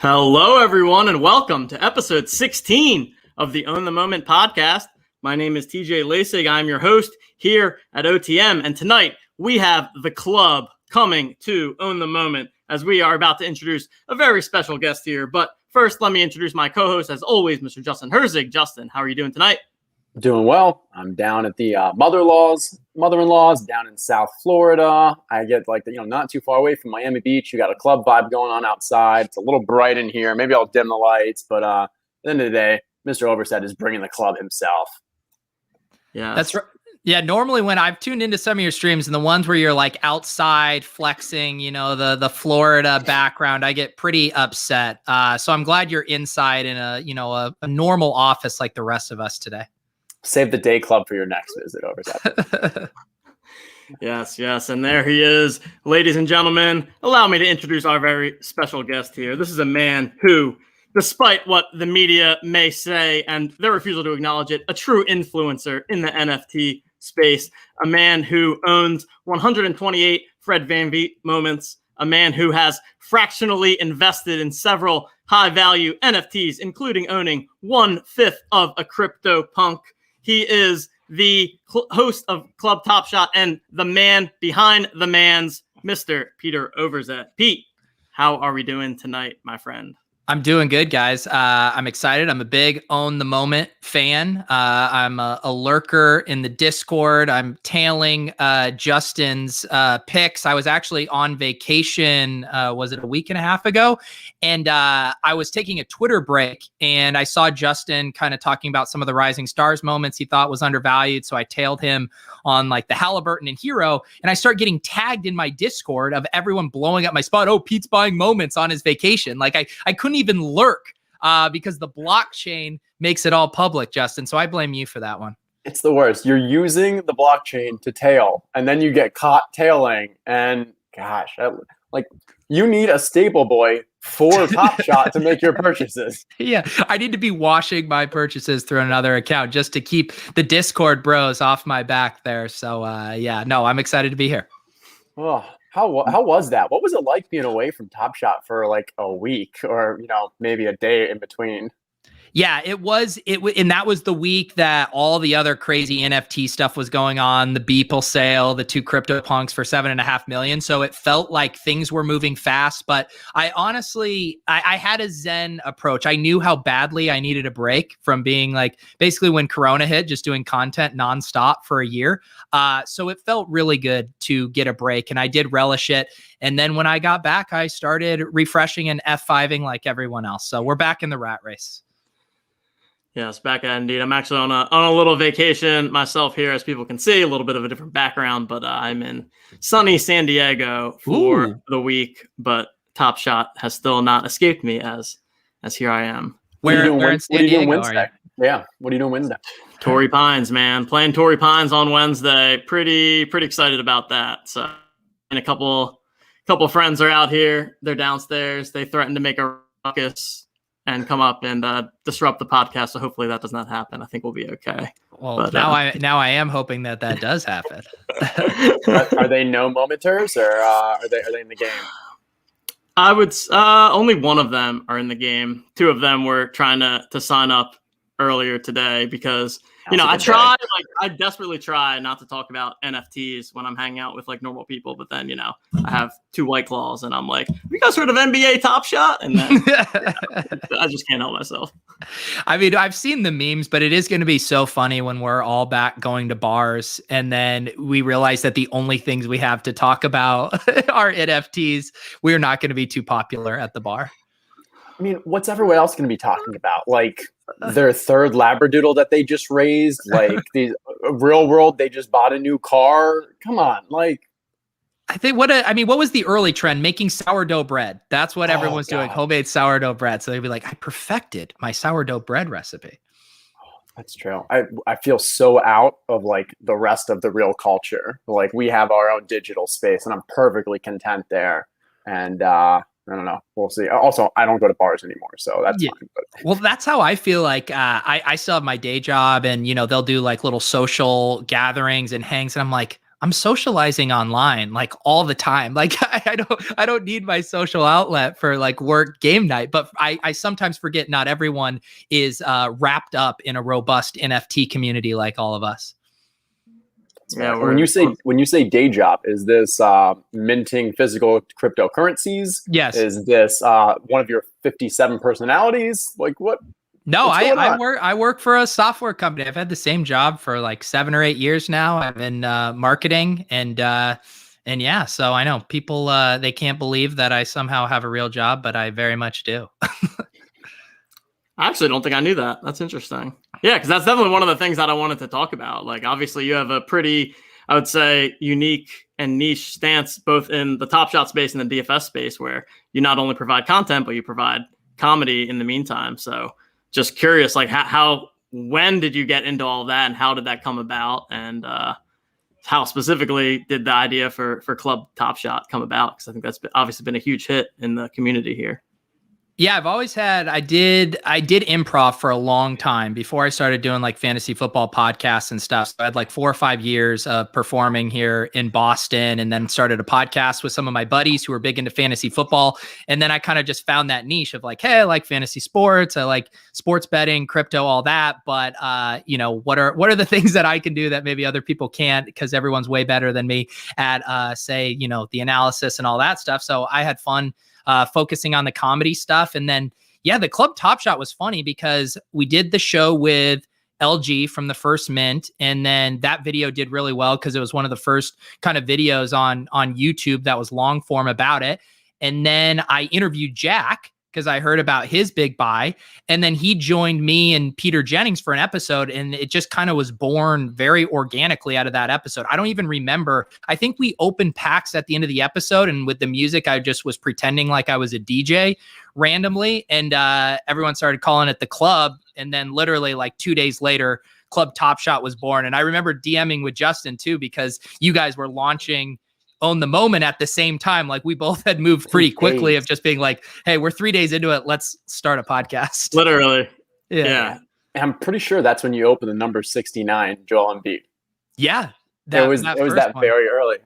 Hello, everyone, and welcome to episode 16 of the Own the Moment podcast. My name is TJ Lasig. I'm your host here at OTM, and tonight we have the club coming to Own the Moment as we are about to introduce a very special guest here. But first, let me introduce my co-host, as always, Mr. Justin Herzig. Justin, how are you doing tonight? Doing well. I'm down at the mother-in-law's down in South Florida. I get not too far away from Miami Beach. You got a club vibe going on outside. It's a little bright in here. Maybe I'll dim the lights, but at the end of the day, Mr. Overzet is bringing the club himself. Yeah, that's right. Yeah, normally when I've tuned into some of your streams and the ones where you're like outside flexing, the Florida background, I get pretty upset. So I'm glad you're inside in a normal office like the rest of us today. Save the day club for your next visit, Overzet. Yes. And there he is. Ladies and gentlemen, allow me to introduce our very special guest here. This is a man who, despite what the media may say and their refusal to acknowledge it, a true influencer in the NFT space, a man who owns 128 Fred VanVleet moments, a man who has fractionally invested in several high-value NFTs, including owning 1/5 of a CryptoPunk. He is the host of Club Top Shot and the man behind the mans, Mr. Peter Overzet. Pete, how are we doing tonight, my friend? I'm doing good, guys. I'm excited. I'm a big Own the Moment fan. I'm a lurker in the Discord. I'm tailing Justin's picks. I was actually on vacation, was it a week and a half ago? And I was taking a Twitter break and I saw Justin kind of talking about some of the Rising Stars moments he thought was undervalued. So I tailed him on like the Halliburton and Hero. And I start getting tagged in my Discord of everyone blowing up my spot. Oh, Pete's buying moments on his vacation. Like I couldn't even lurk because the blockchain makes it all public, Justin. So I blame you for that one. It's the worst. You're using the blockchain to tail and then you get caught tailing. And gosh, you need a stable boy for Top Shot to make your purchases. Yeah, I need to be washing my purchases through another account just to keep the Discord bros off my back there. So I'm excited to be here. Oh, how was that? What was it like being away from Top Shot for like a week or maybe a day in between? Yeah, and that was the week that all the other crazy NFT stuff was going on. The Beeple sale, the 2 CryptoPunks for $7.5 million. So it felt like things were moving fast. But I honestly, I had a Zen approach. I knew how badly I needed a break from being like basically when Corona hit, just doing content nonstop for a year. So it felt really good to get a break, and I did relish it. And then when I got back, I started refreshing and F5ing like everyone else. So we're back in the rat race. Yes, back at indeed. I'm actually on a little vacation myself here, as people can see, a little bit of a different background, but I'm in sunny San Diego for the week. But Top Shot has still not escaped me as here I am. Where in San Diego Wednesday? Yeah, what are you doing Wednesday? Torrey Pines, man, playing Torrey Pines on Wednesday. Pretty excited about that. So, and a couple friends are out here. They're downstairs. They threatened to make a ruckus and come up and disrupt the podcast. So hopefully that does not happen. I think we'll be okay. Well, but, now I am hoping that does happen. Are they no momenters or are they in the game? I would only one of them are in the game. 2 of them were trying to sign up earlier today because I desperately try not to talk about NFTs when I'm hanging out with like normal people, but then I have 2 White Claws and I'm like, have you guys heard of NBA Top Shot? And then I just can't help myself. I mean, I've seen the memes, but it is going to be so funny when we're all back going to bars and then we realize that the only things we have to talk about are NFTs. We're not going to be too popular at the bar. I mean, what's everyone else going to be talking about? Like their 3rd Labradoodle that they just raised, like the real world, they just bought a new car. Come on, like. I think what was the early trend? Making sourdough bread. That's what everyone's doing. Homemade sourdough bread. So they'd be like, I perfected my sourdough bread recipe. That's true. I feel so out of like the rest of the real culture. Like we have our own digital space and I'm perfectly content there. And I don't know. We'll see. Also, I don't go to bars anymore, so that's fine. But. Well, that's how I feel like I still have my day job and, they'll do like little social gatherings and hangs. And I'm like, I'm socializing online like all the time. Like I don't need my social outlet for like work game night, but I sometimes forget not everyone is wrapped up in a robust NFT community like all of us. Yeah, and when you say day job, is this minting physical cryptocurrencies? Yes. Is this one of your 57 personalities? Like what? No, What's going on? I work for a software company. I've had the same job for like 7 or 8 years now. I'm in marketing and yeah, so I know people they can't believe that I somehow have a real job, but I very much do. I actually don't think I knew that. That's interesting. Yeah, because that's definitely one of the things that I wanted to talk about. Like, obviously, you have a pretty, I would say, unique and niche stance, both in the Top Shot space and the DFS space, where you not only provide content, but you provide comedy in the meantime. So just curious, like, when did you get into all that and how did that come about? And how specifically did the idea for Club Top Shot come about? Because I think that's obviously been a huge hit in the community here. Yeah, I've always had, I did improv for a long time before I started doing like fantasy football podcasts and stuff. So I had like 4 or 5 years of performing here in Boston, and then started a podcast with some of my buddies who were big into fantasy football. And then I kind of just found that niche of like, hey, I like fantasy sports. I like sports betting, crypto, all that. But, you know, what are the things that I can do that maybe other people can't, because everyone's way better than me at, say, you know, the analysis and all that stuff. So I had fun focusing on the comedy stuff. And then, yeah, the Club Top Shot was funny because we did the show with LG from the first mint. And then that video did really well because it was one of the first kind of videos on YouTube that was long form about it. And then I interviewed Jack because I heard about his big buy. And then he joined me and Peter Jennings for an episode. And it just kind of was born very organically out of that episode. I don't even remember. I think we opened packs at the end of the episode. And with the music, I just was pretending like I was a DJ randomly. And everyone started calling it the club. And then literally like 2 days later, Club Top Shot was born. And I remember DMing with Justin too, because you guys were launching Own the Moment at the same time. Like we both had moved pretty quickly of just being like, hey, we're 3 days into it. Let's start a podcast. Literally. Yeah. And I'm pretty sure that's when you opened the number 69, Joel Embiid. Yeah. It was that very early.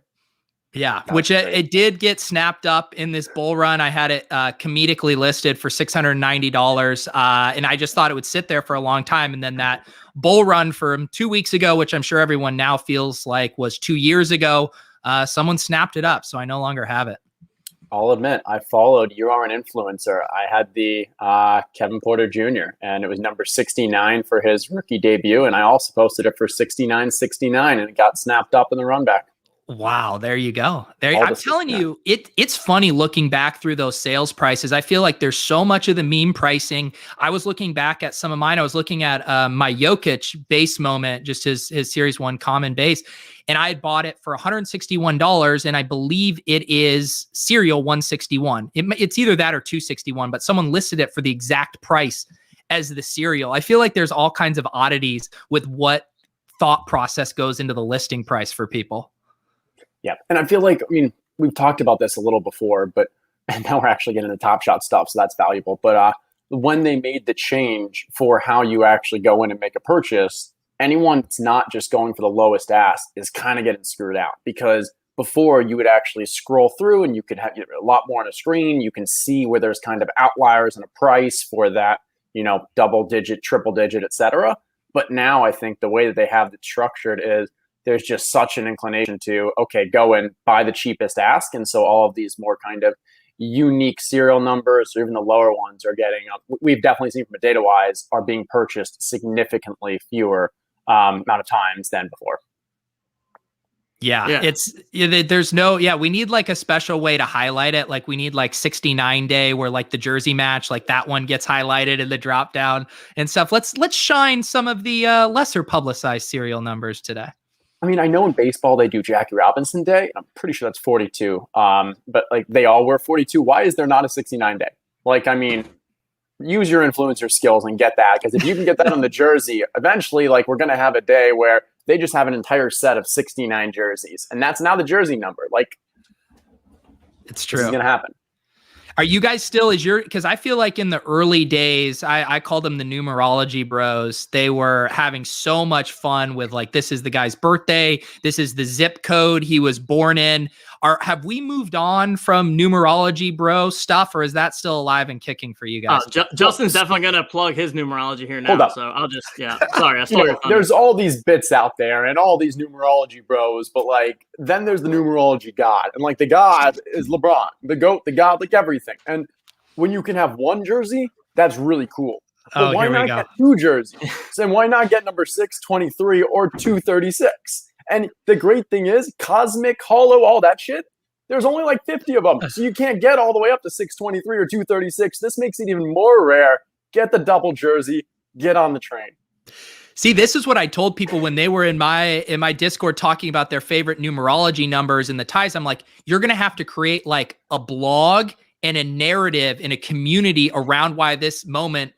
Yeah, which it did get snapped up in this bull run. I had it comedically listed for $690, and I just thought it would sit there for a long time. And then that bull run from 2 weeks ago, which I'm sure everyone now feels like was 2 years ago, someone snapped it up, so I no longer have it. I'll admit, I followed You Are an Influencer. I had the Kevin Porter Jr., and it was number 69 for his rookie debut, and I also posted it for 69.69, and it got snapped up in the run back. Wow, there you go. I'm telling you, it's funny looking back through those sales prices. I feel like there's so much of the meme pricing. I was looking back at some of mine. I was looking at my Jokic base moment, just his Series 1 common base, and I had bought it for $161, and I believe it is serial 161. It's either that or 261, but someone listed it for the exact price as the serial. I feel like there's all kinds of oddities with what thought process goes into the listing price for people. Yeah. And I feel like, I mean, we've talked about this a little before, but and now we're actually getting into Top Shot stuff, so that's valuable. But when they made the change for how you actually go in and make a purchase, anyone that's not just going for the lowest ask is kind of getting screwed out, because before you would actually scroll through and you could have a lot more on a screen. You can see where there's kind of outliers in a price for that, double digit, triple digit, et cetera. But now I think the way that they have it structured is there's just such an inclination to, okay, go and buy the cheapest ask. And so all of these more kind of unique serial numbers, or even the lower ones, are getting up. We've definitely seen from a data wise are being purchased significantly fewer amount of times than before. Yeah. We need like a special way to highlight it. Like we need like 69 day where like the jersey match, like that one gets highlighted in the drop down and stuff. Let's shine some of the lesser publicized serial numbers today. I mean, I know in baseball they do Jackie Robinson Day. I'm pretty sure that's 42. But like they all were 42. Why is there not a 69 day? Like, I mean, use your influencer skills and get that, because if you can get that on the jersey, eventually, like we're going to have a day where they just have an entire set of 69 jerseys, and that's now the jersey number. Like, it's true. This is going to happen. Are you guys still, because I feel like in the early days, I called them the numerology bros. They were having so much fun with like, this is the guy's birthday. This is the zip code he was born in. Have we moved on from numerology bro stuff, or is that still alive and kicking for you guys? Justin's definitely going to plug his numerology here now. Hold up. So I'll just, sorry, I stole your thunder. There's all these bits out there and all these numerology bros, but like, then there's the numerology god. And like, the god is LeBron, the GOAT, the god, like everything. And when you can have one jersey, that's really cool. But why not get two jerseys? And why not get number 623 or 236? And the great thing is, cosmic, hollow, all that shit, there's only like 50 of them. So you can't get all the way up to 623 or 236. This makes it even more rare. Get the double jersey. Get on the train. See, this is what I told people when they were in my Discord talking about their favorite numerology numbers and the ties. I'm like, you're going to have to create like a blog and a narrative and a community around why this moment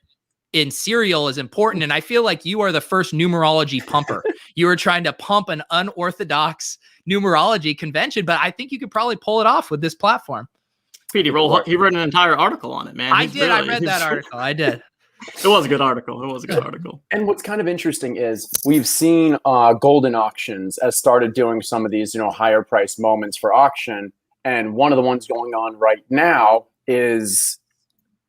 in Serial is important. And I feel like you are the first numerology pumper. You were trying to pump an unorthodox numerology convention, but I think you could probably pull it off with this platform. Pete, he wrote an entire article on it, man. I read that article. I did. It was a good article. And what's kind of interesting is we've seen Golden Auctions has started doing some of these, higher price moments for auction. And one of the ones going on right now is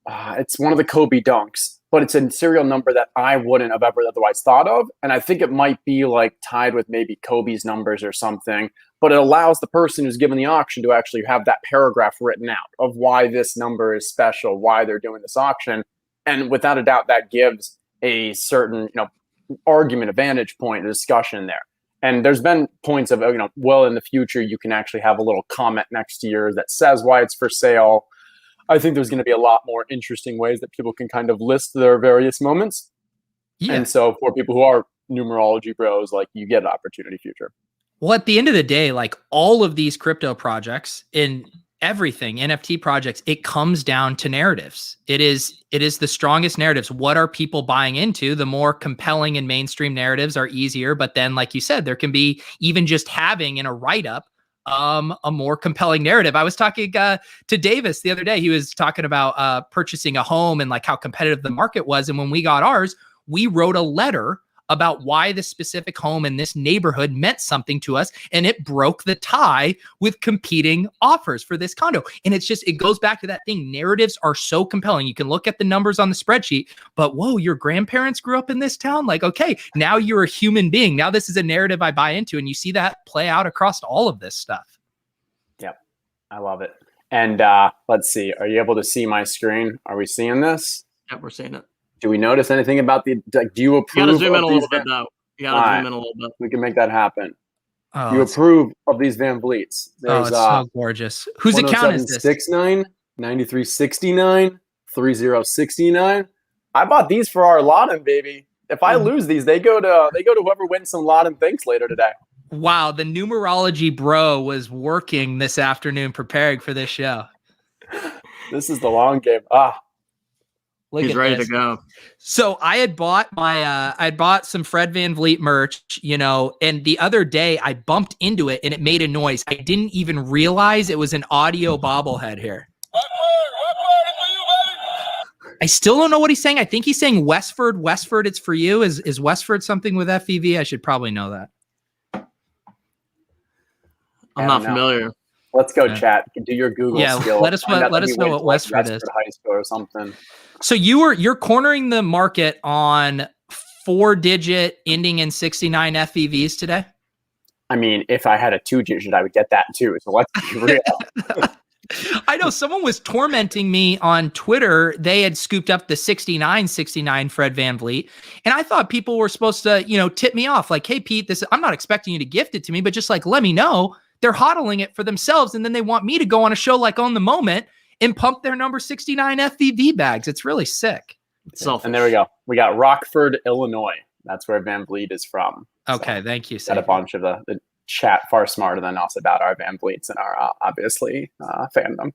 it's one of the Kobe dunks, but it's a serial number that I wouldn't have ever otherwise thought of. And I think it might be like tied with maybe Kobe's numbers or something, but it allows the person who's given the auction to actually have that paragraph written out of why this number is special, why they're doing this auction. And without a doubt, that gives a certain, argument, a vantage point, a discussion there. And there's been points of, well, in the future, you can actually have a little comment next to yours that says why it's for sale. I think there's going to be a lot more interesting ways that people can kind of list their various moments. Yeah. And so for people who are numerology bros, like, you get an opportunity future. Well, at the end of the day, like all of these crypto projects in everything, NFT projects, it comes down to narratives. It is the strongest narratives. What are people buying into? The more compelling and mainstream narratives are easier. But then, like you said, there can be even just having in a write-up a more compelling narrative. I was talking to Davis the other day. He was talking about purchasing a home and like how competitive the market was. And when we got ours, we wrote a letter about why this specific home in this neighborhood meant something to us. And it broke the tie with competing offers for this condo. And it goes back to that thing. Narratives are so compelling. You can look at the numbers on the spreadsheet, but whoa, your grandparents grew up in this town? Like, okay, now you're a human being. Now this is a narrative I buy into. And you see that play out across all of this stuff. Yep. I love it. And let's see, are you able to see my screen? Are we seeing this? Yep, we're seeing it. Do we notice anything about do you approve? You gotta zoom in a little bit though. You gotta zoom in a little bit. We can make that happen. Oh, you approve of these Van Vliets. There's, it's so gorgeous. Whose account is this? 69, 9369, 3069. I bought these for our Laden, baby. If I lose these, they go to whoever wins some Laden thinks later today. Wow, the numerology bro was working this afternoon preparing for this show. This is the long game. He's ready to go. So I had bought some Fred Van Vliet merch, and the other day I bumped into it and it made a noise. I didn't even realize it was an audio bobblehead here. What word is for you, baby? I still don't know what he's saying. I think he's saying Westford. Westford, it's for you. Is Westford something with FEV? I should probably know that. I'm not familiar. Let's go, chat. Do your Google skill. Let us know what Westford is. High school or something. So you're cornering the market on 4-digit ending in 69 FEVs today? I mean, if I had a 2-digit, I would get that too. So let's be real. I know someone was tormenting me on Twitter. They had scooped up the 69 Fred Van Vliet. And I thought people were supposed to, tip me off. Like, hey, Pete, I'm not expecting you to gift it to me, but just like, let me know. They're hodling it for themselves. And then they want me to go on a show like On the Moment and pump their number 69 FVV bags. It's really sick. And there we go. We got Rockford, Illinois. That's where Van Vliet is from. Okay, thank you. Got a bunch of the chat far smarter than us about our Van Vliets and our obviously fandom.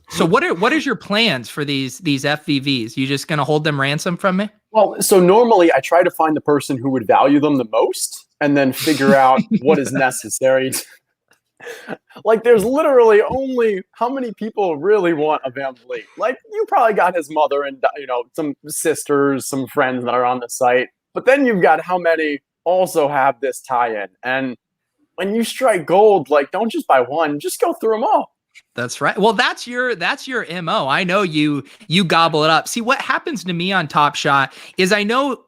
So what is your plans for these FVVs? You just gonna hold them ransom from me? Well, so normally I try to find the person who would value them the most and then figure out what is necessary Like, there's literally only how many people really want a Van Vliet? Like, you probably got his mother and, some sisters, some friends that are on the site. But then you've got how many also have this tie-in. And when you strike gold, like, don't just buy one, just go through them all. That's right. Well, that's your MO. I know you gobble it up. See, what happens to me on Top Shot is I know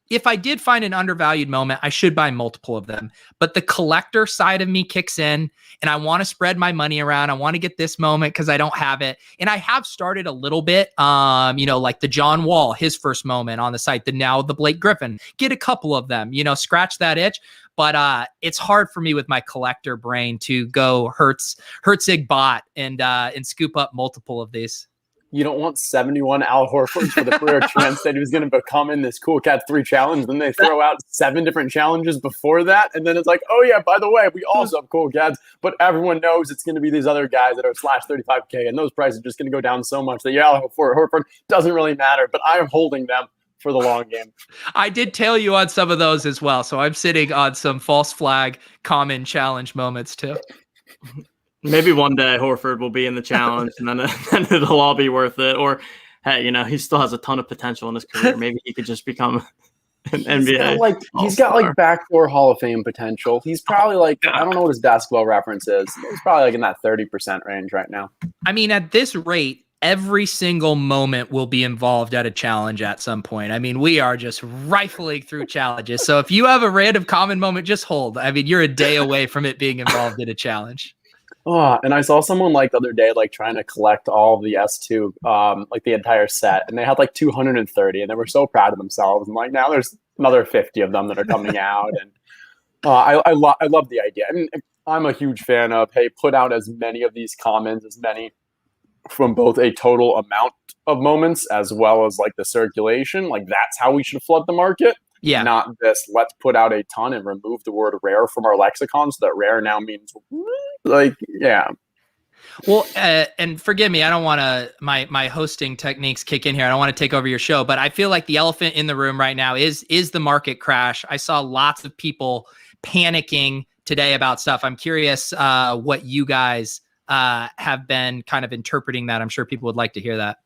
if I did find an undervalued moment, I should buy multiple of them. But the collector side of me kicks in and I want to spread my money around. I want to get this moment because I don't have it. And I have started a little bit, like the John Wall, his first moment on the site, the Blake Griffin, get a couple of them, scratch that itch. But it's hard for me with my collector brain to go Hertzig bot and scoop up multiple of these. You don't want 71 Al Horfords for the career chance that he was going to become in this Cool Cat 3 challenge. Then they throw out 7 different challenges before that. And then it's like, oh yeah, by the way, we also have Cool Cats, but everyone knows it's going to be these other guys that are /35K. And those prices are just going to go down so much that Al Horford doesn't really matter, but I am holding them for the long game. I did tail you on some of those as well. So I'm sitting on some false flag common challenge moments too. Maybe one day Horford will be in the challenge and then it'll all be worth it. Or, hey, he still has a ton of potential in his career. Maybe he could just become an NBA. He's got backdoor Hall of Fame potential. He's probably I don't know what his basketball reference is. He's probably in that 30% range right now. I mean, at this rate, every single moment will be involved at a challenge at some point. I mean, we are just rifling through challenges. So if you have a random common moment, just hold. I mean, you're a day away from it being involved in a challenge. Oh, and I saw someone the other day trying to collect all of the S2, the entire set, and they had 230, and they were so proud of themselves. And now there's another 50 of them that are coming out, and I love the idea. I mean, I'm a huge fan of put out as many of these commons, as many from both a total amount of moments as well as the circulation. That's how we should flood the market. Yeah. Not this, let's put out a ton and remove the word rare from our lexicon so that rare now means yeah. Well, and forgive me, I don't want to, my hosting techniques kick in here. I don't want to take over your show, but I feel like the elephant in the room right now is the market crash. I saw lots of people panicking today about stuff. I'm curious what you guys have been kind of interpreting that. I'm sure people would like to hear that.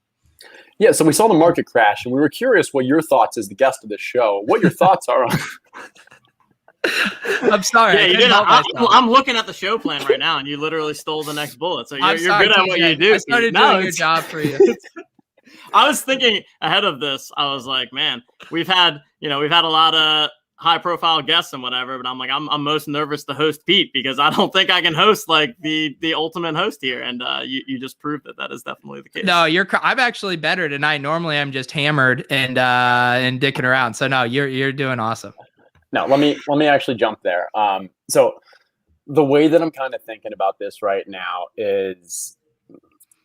Yeah, so we saw the market crash, and we were curious what your thoughts as the guest of the show, what your thoughts are on. I'm sorry. Yeah, I'm looking at the show plan right now, and you literally stole the next bullet. So you're good at what you do. I started doing your job for you. I was thinking ahead of this. I was like, man, we've had a lot of high-profile guests and whatever, but I'm most nervous to host Pete because I don't think I can host the ultimate host here, and you just proved that is definitely the case. No, I'm actually better tonight. Normally, I'm just hammered and dicking around. So no, you're doing awesome. No, let me actually jump there. So the way that I'm kind of thinking about this right now is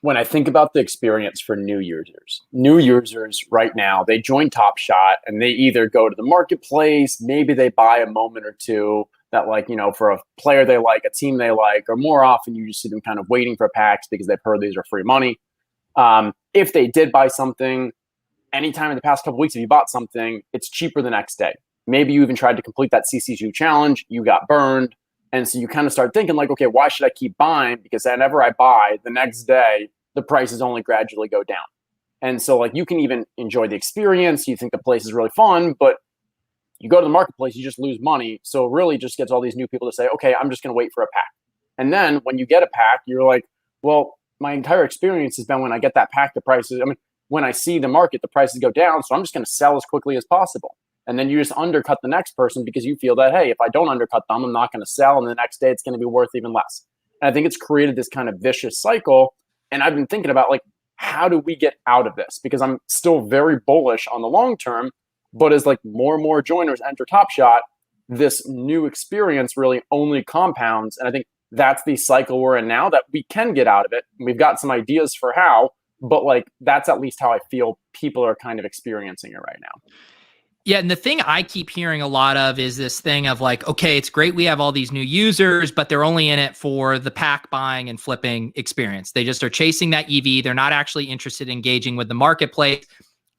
when I think about the experience for new users right now, they join Top Shot and they either go to the marketplace, maybe they buy a moment or two that for a player they like, a team they like, or more often you just see them kind of waiting for packs because they've heard these are free money. If they did buy something, anytime in the past couple weeks, if you bought something, it's cheaper the next day. Maybe you even tried to complete that CC2 challenge, you got burned. And so you kind of start thinking okay, why should I keep buying? Because whenever I buy, the next day, the prices only gradually go down. And so you can even enjoy the experience. You think the place is really fun, but you go to the marketplace, you just lose money. So it really just gets all these new people to say, okay, I'm just going to wait for a pack. And then when you get a pack, you're like, well, my entire experience has been when I get that pack, the prices, when I see the market, the prices go down. So I'm just going to sell as quickly as possible. And then you just undercut the next person because you feel that, hey, if I don't undercut them, I'm not going to sell. And the next day it's going to be worth even less. And I think it's created this kind of vicious cycle. And I've been thinking about how do we get out of this? Because I'm still very bullish on the long term, but as more and more joiners enter Top Shot, this new experience really only compounds. And I think that's the cycle we're in now, that we can get out of it. We've got some ideas for how, but that's at least how I feel people are kind of experiencing it right now. Yeah, and the thing I keep hearing a lot of is this thing of okay, it's great we have all these new users, but they're only in it for the pack buying and flipping experience. They just are chasing that EV. They're not actually interested in engaging with the marketplace.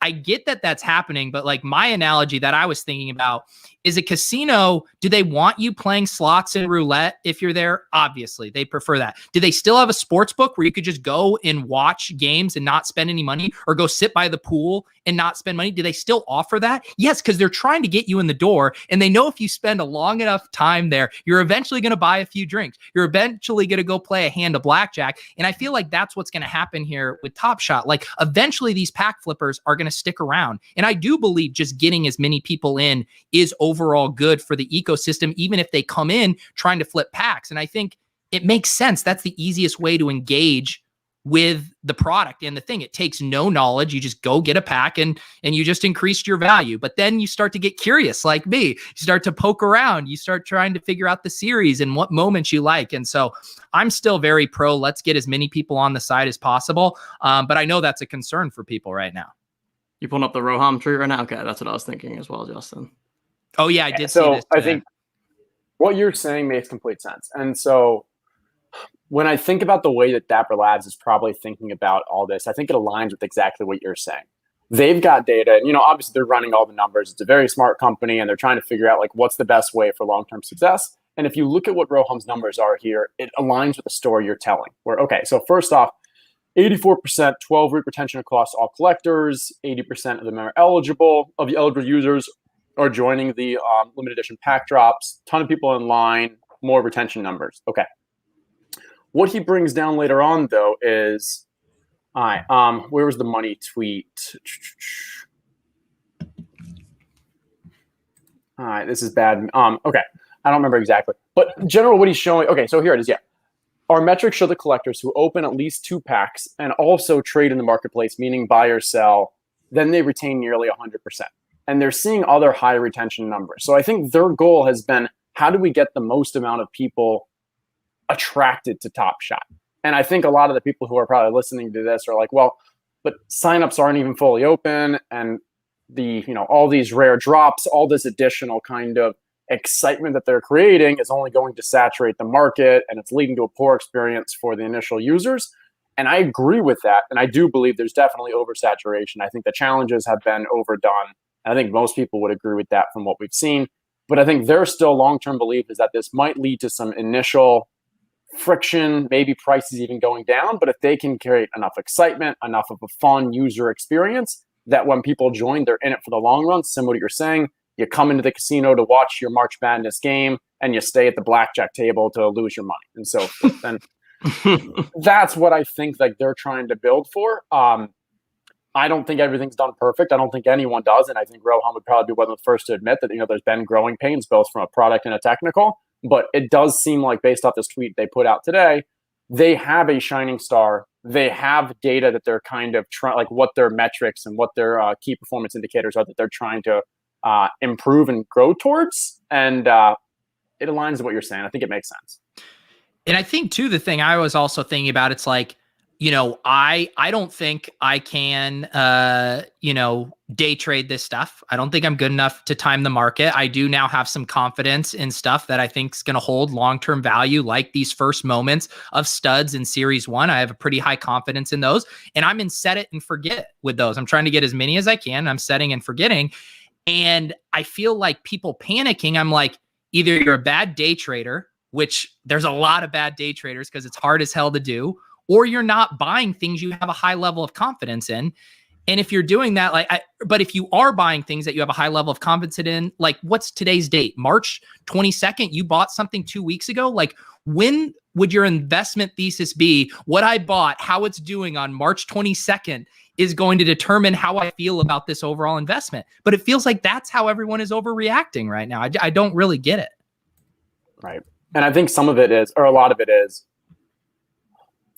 I get that that's happening, but my analogy that I was thinking about Is a casino, do they want you playing slots and roulette if you're there? Obviously, they prefer that. Do they still have a sports book where you could just go and watch games and not spend any money, or go sit by the pool and not spend money? Do they still offer that? Yes, because they're trying to get you in the door, and they know if you spend a long enough time there, you're eventually going to buy a few drinks. You're eventually going to go play a hand of blackjack. And I feel like that's what's going to happen here with Top Shot. Like, eventually these pack flippers are going to stick around. And I do believe just getting as many people in is overall good for the ecosystem, even if they come in trying to flip packs. And I think it makes sense. That's the easiest way to engage with the product and the thing. It takes no knowledge. You just go get a pack and you just increased your value. But then you start to get curious like me. You start to poke around. You start trying to figure out the series and what moments you like. And so I'm still very pro, let's get as many people on the side as possible. But I know that's a concern for people right now. You pulling up the Roham tree right now? Okay, that's what I was thinking as well, Justin. Oh yeah, I did see this. I think what you're saying makes complete sense. And so when I think about the way that Dapper Labs is probably thinking about all this, I think it aligns with exactly what you're saying. They've got data, and obviously they're running all the numbers. It's a very smart company, and they're trying to figure out like what's the best way for long-term success. And if you look at what Roham's numbers are here, it aligns with the story you're telling. Where, okay, so first off, 84%, 12-week retention across all collectors, 80% of them are eligible. Of the eligible users are joining the limited edition pack drops, ton of people in line, more retention numbers. Okay. What he brings down later on, though, is, all right, where was the money tweet? All right, this is bad. Okay, I don't remember exactly. But in general, what he's showing, okay, so here it is, yeah. Our metrics show the collectors who open at least 2 packs and also trade in the marketplace, meaning buy or sell, then they retain nearly 100%. And they're seeing other high retention numbers. So I think their goal has been, how do we get the most amount of people attracted to Top Shot? And I think a lot of the people who are probably listening to this are like, well, but signups aren't even fully open, and the all these rare drops, all this additional kind of excitement that they're creating is only going to saturate the market, and it's leading to a poor experience for the initial users. And I agree with that, and I do believe there's definitely oversaturation. I think the challenges have been overdone, and I think most people would agree with that from what we've seen. But I think their still long-term belief is that this might lead to some initial friction, maybe prices even going down. But if they can create enough excitement, enough of a fun user experience, that when people join, they're in it for the long run. Similar to what you're saying, you come into the casino to watch your March Madness game, and you stay at the blackjack table to lose your money, and so forth. And that's what I think like they're trying to build for. I don't think everything's done perfect. I don't think anyone does, and I think Rohan would probably be one of the first to admit that there's been growing pains both from a product and a technical. But it does seem like, based off this tweet they put out today, they have a shining star. They have data that they're kind of trying, like what their metrics and what their key performance indicators are that they're trying to improve and grow towards. And it aligns with what you're saying. I think it makes sense. And I think too, the thing I was also thinking about, it's like, I don't think I can, day trade this stuff. I don't think I'm good enough to time the market. I do now have some confidence in stuff that I think is going to hold long-term value, like these first moments of studs in Series 1. I have a pretty high confidence in those, and I'm in set it and forget with those. I'm trying to get as many as I can. I'm setting and forgetting. And I feel like people panicking. I'm like, either you're a bad day trader, which there's a lot of bad day traders because it's hard as hell to do, or you're not buying things you have a high level of confidence in. And if you're doing that, but if you are buying things that you have a high level of confidence in, like, what's today's date? March 22nd, you bought something 2 weeks ago. Like, when would your investment thesis be? What I bought, how it's doing on March 22nd is going to determine how I feel about this overall investment. But it feels like that's how everyone is overreacting right now. I don't really get it. Right. And I think some of it is, or a lot of it is,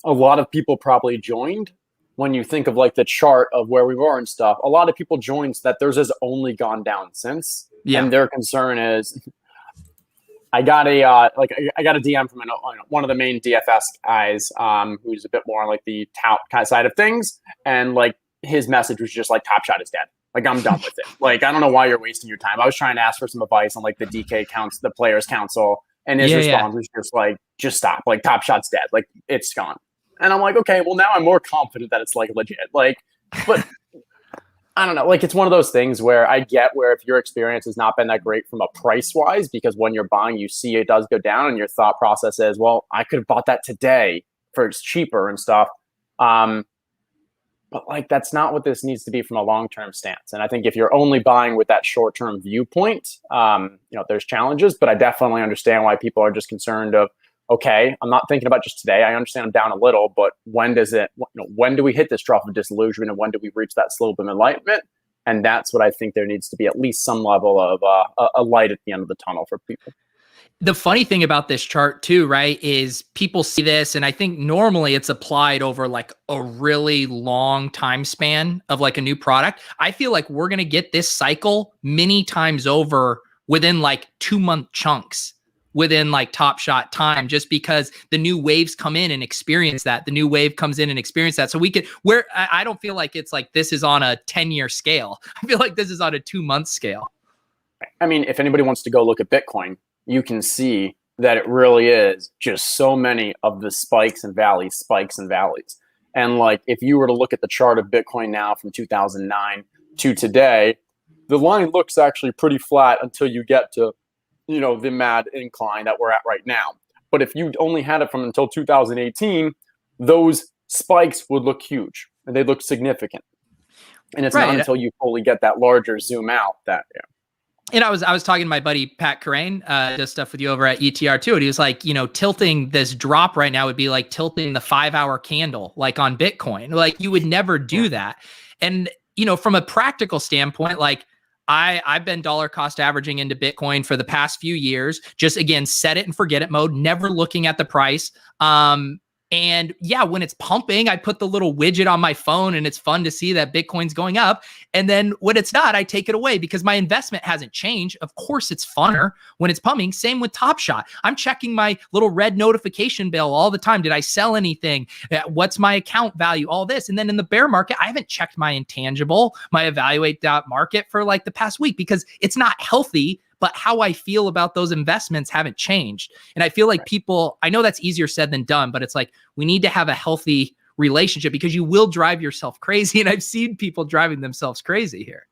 a lot of people probably joined. When you think of like the chart of where we were and stuff, a lot of people joined so that theirs has only gone down since. Yeah. And their concern is, I got a DM from one of the main DFS guys, who's a bit more on like the tout kind of side of things, and like his message was just like, Top Shot is dead. Like, I'm done with it. Like, I don't know why you're wasting your time. I was trying to ask for some advice on like the DK counts, the Players Council, and his response was just like, just stop. Like, Top Shot's dead. Like, it's gone. And I'm like, okay, well, now I'm more confident that it's like legit. Like, but I don't know. Like, it's one of those things where I get where if your experience has not been that great from a price wise, because when you're buying, you see it does go down and your thought process is, well, I could have bought that today for it's cheaper and stuff. But like, that's not what this needs to be from a long-term stance. And I think if you're only buying with that short-term viewpoint, there's challenges, but I definitely understand why people are just concerned of, okay, I'm not thinking about just today. I understand I'm down a little, but when do we hit this trough of disillusionment, and when do we reach that slope of enlightenment? And that's what I think there needs to be, at least some level of a light at the end of the tunnel for people. The funny thing about this chart too, right, is people see this, and I think normally it's applied over like a really long time span of like a new product. I feel like we're going to get this cycle many times over within like 2-month chunks within like Top Shot time, just because the new waves come in and experience that. The new wave comes in and experience that. So we could, I don't feel like it's like this is on a 10-year scale. I feel like this is on a 2-month scale. I mean, if anybody wants to go look at Bitcoin, you can see that it really is just so many of the spikes and valleys. And like, if you were to look at the chart of Bitcoin now from 2009 to today, the line looks actually pretty flat until you get to, the mad incline that we're at right now. But if you only had it from until 2018, those spikes would look huge and they'd look significant. And it's not until you fully get that larger zoom out that, And I was talking to my buddy Pat Carrain, does stuff with you over at ETR too. And he was like, tilting this drop right now would be like tilting the 5-hour candle, like on Bitcoin. Like, you would never do that. And from a practical standpoint, like I've been dollar cost averaging into Bitcoin for the past few years. Just again, set it and forget it mode, never looking at the price. And yeah, when it's pumping, I put the little widget on my phone and it's fun to see that Bitcoin's going up. And then when it's not, I take it away because my investment hasn't changed. Of course, it's funner when it's pumping. Same with Top Shot. I'm checking my little red notification bell all the time. Did I sell anything? What's my account value? All this. And then in the bear market, I haven't checked my intangible, my evaluate market for like the past week because it's not healthy. But how I feel about those investments haven't changed. And I feel like people, I know that's easier said than done, but it's like, we need to have a healthy relationship because you will drive yourself crazy. And I've seen people driving themselves crazy here.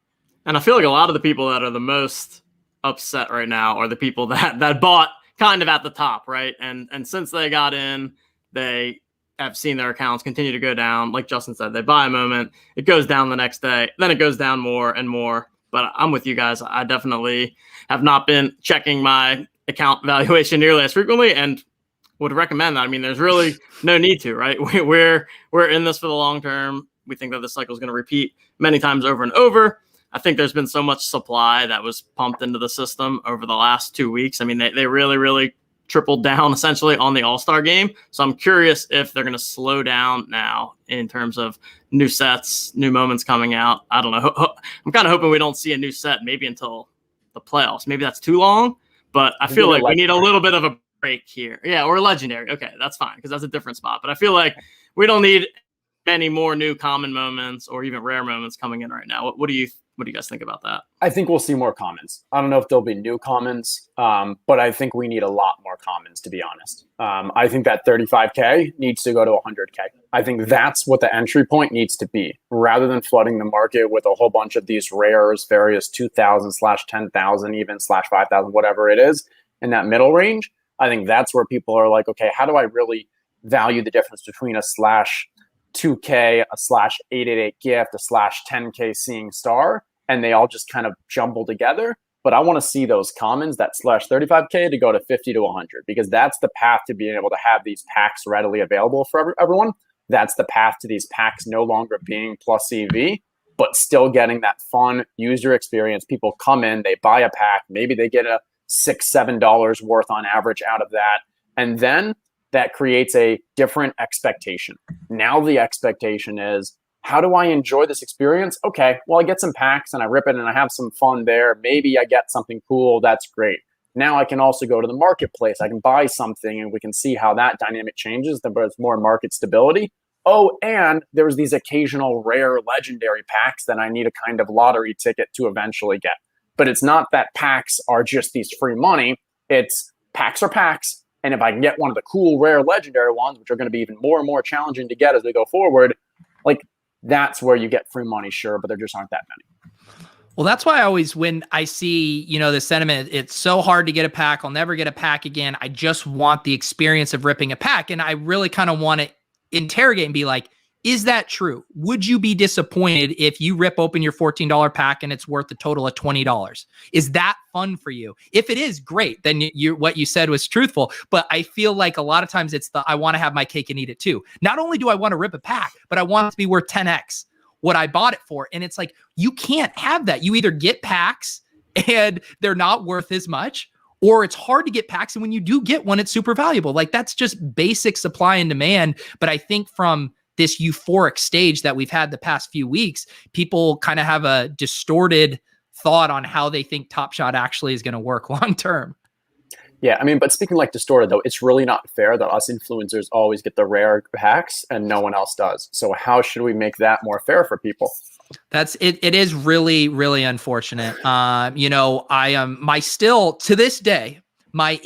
And I feel like a lot of the people that are the most upset right now are the people that bought kind of at the top, right? And since they got in, they have seen their accounts continue to go down. Like Justin said, they buy a moment, it goes down the next day, then it goes down more and more. But I'm with you guys. I definitely have not been checking my account valuation nearly as frequently and would recommend that. I mean, there's really no need to, right? We're in this for the long term. We think that the cycle is going to repeat many times over and over. I think there's been so much supply that was pumped into the system over the last 2 weeks. I mean, they really, really tripled down essentially on the All-Star game. So I'm curious if they're going to slow down now in terms of new sets, new moments coming out. I don't know. I'm kind of hoping we don't see a new set maybe until the playoffs. Maybe that's too long, but I feel like we need a little bit of a break here. Yeah, or legendary. Okay, that's fine because that's a different spot. But I feel like we don't need many more new common moments or even rare moments coming in right now. What do you guys think about that? I think we'll see more commons. I don't know if there'll be new commons, but I think we need a lot more commons, to be honest. I think that 35K needs to go to 100K. I think that's what the entry point needs to be, rather than flooding the market with a whole bunch of these rares, various 2,000 / 10,000 even / 5,000, whatever it is, in that middle range. I think that's where people are like, okay, how do I really value the difference between a /2K, a /888 gift, a /10K seeing star? And they all just kind of jumble together. But I want to see those commons, that /35K, to go to 50 to 100, because that's the path to being able to have these packs readily available for everyone. That's the path to these packs no longer being plus EV, but still getting that fun user experience. People come in, they buy a pack, maybe they get a $6, $7 worth on average out of that. And then that creates a different expectation. Now the expectation is, how do I enjoy this experience? Okay, well, I get some packs and I rip it and I have some fun there. Maybe I get something cool. That's great. Now I can also go to the marketplace. I can buy something and we can see how that dynamic changes. There's more market stability. Oh, and there's these occasional rare legendary packs that I need a kind of lottery ticket to eventually get. But it's not that packs are just these free money. It's packs are packs. And if I can get one of the cool, rare legendary ones, which are going to be even more and more challenging to get as we go forward, like, that's where you get free money, sure, but there just aren't that many. Well, that's why I always, when I see, the sentiment, it's so hard to get a pack. I'll never get a pack again. I just want the experience of ripping a pack. And I really kind of want to interrogate and be like, is that true? Would you be disappointed if you rip open your $14 pack and it's worth a total of $20? Is that fun for you? If it is, great. Then what you said was truthful. But I feel like a lot of times it's I want to have my cake and eat it too. Not only do I want to rip a pack, but I want it to be worth 10x what I bought it for. And it's like, you can't have that. You either get packs and they're not worth as much, or it's hard to get packs. And when you do get one, it's super valuable. Like, that's just basic supply and demand. But I think from this euphoric stage that we've had the past few weeks, people kind of have a distorted thought on how they think Top Shot actually is going to work long term. Yeah, I mean, but speaking like distorted though, it's really not fair that us influencers always get the rare packs and no one else does. So how should we make that more fair for people? That's it. It is really, really unfortunate. I am still to this day, my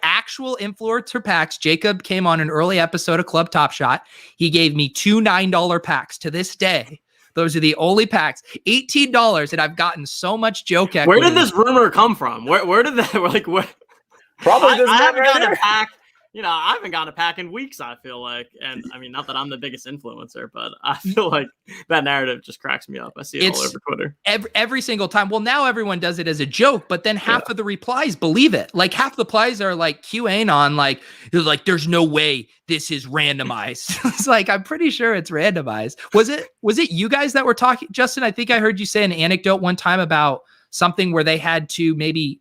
actual influencer packs. Jacob came on an early episode of Club Top Shot. He gave me two $9 packs. To this day, those are the only packs. $18, and I've gotten so much joke equity. Where did this rumor come from? Where did that where? Probably this I haven't right gotten here. a pack. I haven't gotten a pack in weeks, I feel like. And I mean, not that I'm the biggest influencer, but I feel like that narrative just cracks me up. I see it all over Twitter. Every single time. Well, now everyone does it as a joke, but then half of the replies believe it. Like, half the replies are like QAnon, like, they're like, there's no way this is randomized. It's like, I'm pretty sure it's randomized. Was it you guys that were talking? Justin, I think I heard you say an anecdote one time about something where they had to maybe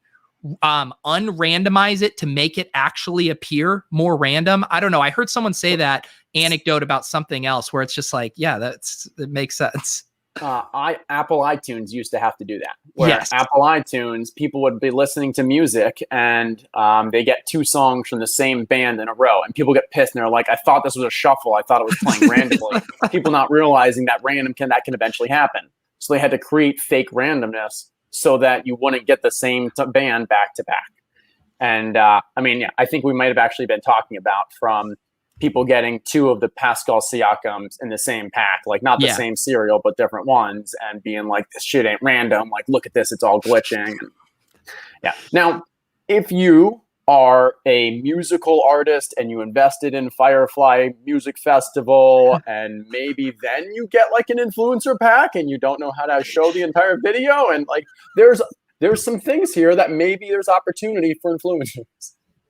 unrandomize it to make it actually appear more random. I don't know. I heard someone say that anecdote about something else where it's just like, yeah, it makes sense. Apple iTunes used to have to do that. Where Yes. Apple iTunes, people would be listening to music and they get two songs from the same band in a row, and people get pissed and they're like, I thought this was a shuffle. I thought it was playing randomly. People not realizing that that can eventually happen. So they had to create fake randomness so that you wouldn't get the same band back to back. And I think we might have actually been talking about from people getting two of the Pascal Siakams in the same pack, like not the same cereal, but different ones, and being like, this shit ain't random. Like, look at this, it's all glitching. Yeah. Now, if you are a musical artist and you invested in Firefly Music Festival and maybe then you get like an influencer pack and you don't know how to show the entire video, and like there's some things here that maybe there's opportunity for influencers.